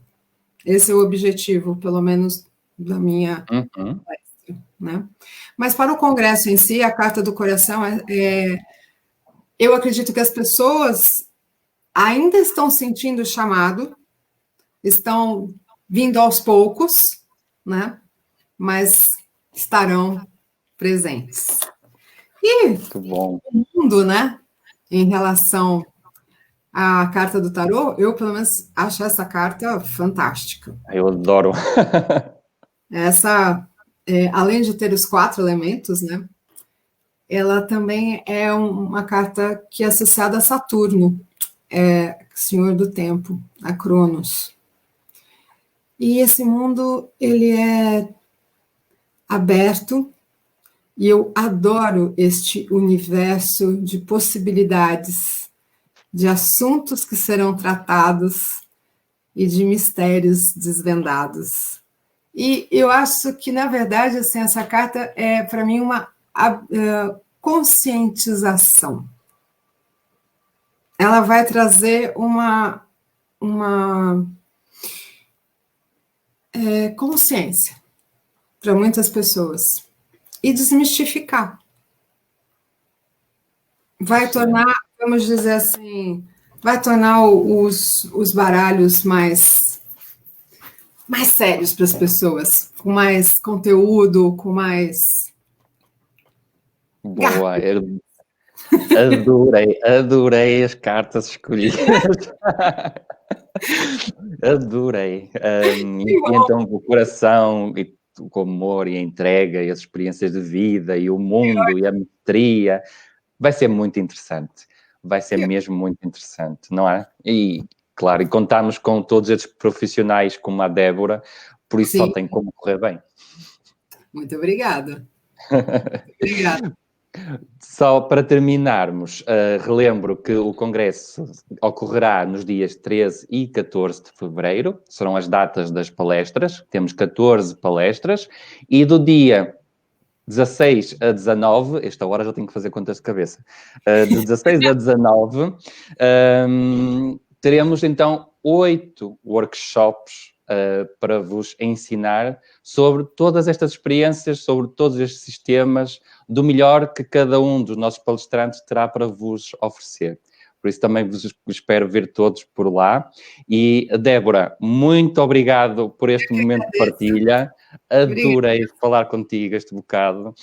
Speaker 2: Esse é o objetivo, pelo menos da minha palestra, né? Mas para o congresso em si, a carta do coração eu acredito que as pessoas ainda estão sentindo o chamado, estão vindo aos poucos, né? Mas estarão presentes. E
Speaker 3: muito bom.
Speaker 2: O mundo, né? Em relação à carta do tarô, eu pelo menos acho essa carta fantástica.
Speaker 3: Eu adoro.
Speaker 2: Essa, além de ter os 4 elementos, né, ela também é uma carta que é associada a Saturno, Senhor do Tempo, a Cronos. E esse mundo, ele é aberto, e eu adoro este universo de possibilidades, de assuntos que serão tratados e de mistérios desvendados. E eu acho que, na verdade, assim, essa carta é, para mim, uma conscientização. Ela vai trazer uma consciência para muitas pessoas e desmistificar. Vai tornar, vamos dizer assim, vai tornar os baralhos mais sérios para as pessoas, com mais conteúdo, com mais...
Speaker 3: Boa, eu adorei as cartas escolhidas. Adorei. E então o coração, e o amor e a entrega, e as experiências de vida, e o mundo, e a metria, vai ser muito interessante. Vai ser mesmo muito interessante, não é? E, claro, e contamos com todos estes profissionais como a Débora, por isso só tem como correr bem.
Speaker 2: Muito obrigada. Obrigada.
Speaker 3: Só para terminarmos, relembro que o Congresso ocorrerá nos dias 13 e 14 de fevereiro, serão as datas das palestras, temos 14 palestras, e do dia 16 a 19, esta hora já tenho que fazer contas de cabeça, de 16 a 19, teremos então 8 workshops para vos ensinar sobre todas estas experiências, sobre todos estes sistemas, do melhor que cada um dos nossos palestrantes terá para vos oferecer. Por isso também vos espero ver todos por lá. E, Débora, muito obrigado por este momento de partilha. Adorei falar contigo este bocado.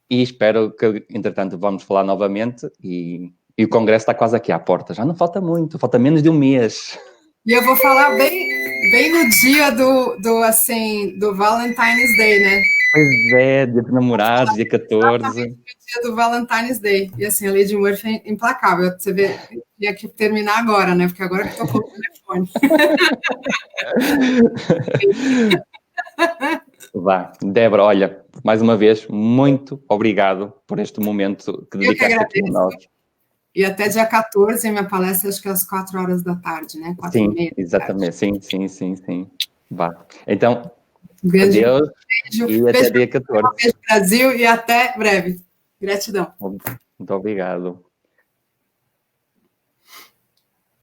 Speaker 3: E espero que, entretanto, vamos falar novamente. E o Congresso está quase aqui à porta. Já não falta muito, falta menos de um mês.
Speaker 2: E eu vou falar bem no dia do Valentine's Day, né?
Speaker 3: Pois é, dia de namorados, dia 14.
Speaker 2: No dia do Valentine's Day. E assim, a Lady Murphy é implacável. Você vê, eu tinha que terminar agora, né? Porque agora que eu tô com o telefone.
Speaker 3: Vá, Débora, olha, mais uma vez, muito obrigado por este momento que dedicaste aqui a nós.
Speaker 2: E até dia 14, minha palestra, acho que é às 4 horas da tarde, né? 4h30.
Speaker 3: Exatamente, sim. Vá. Então,
Speaker 2: Beijo,
Speaker 3: adeus e até dia 14.
Speaker 2: Beijo, Brasil, e até breve. Gratidão.
Speaker 3: Muito obrigado.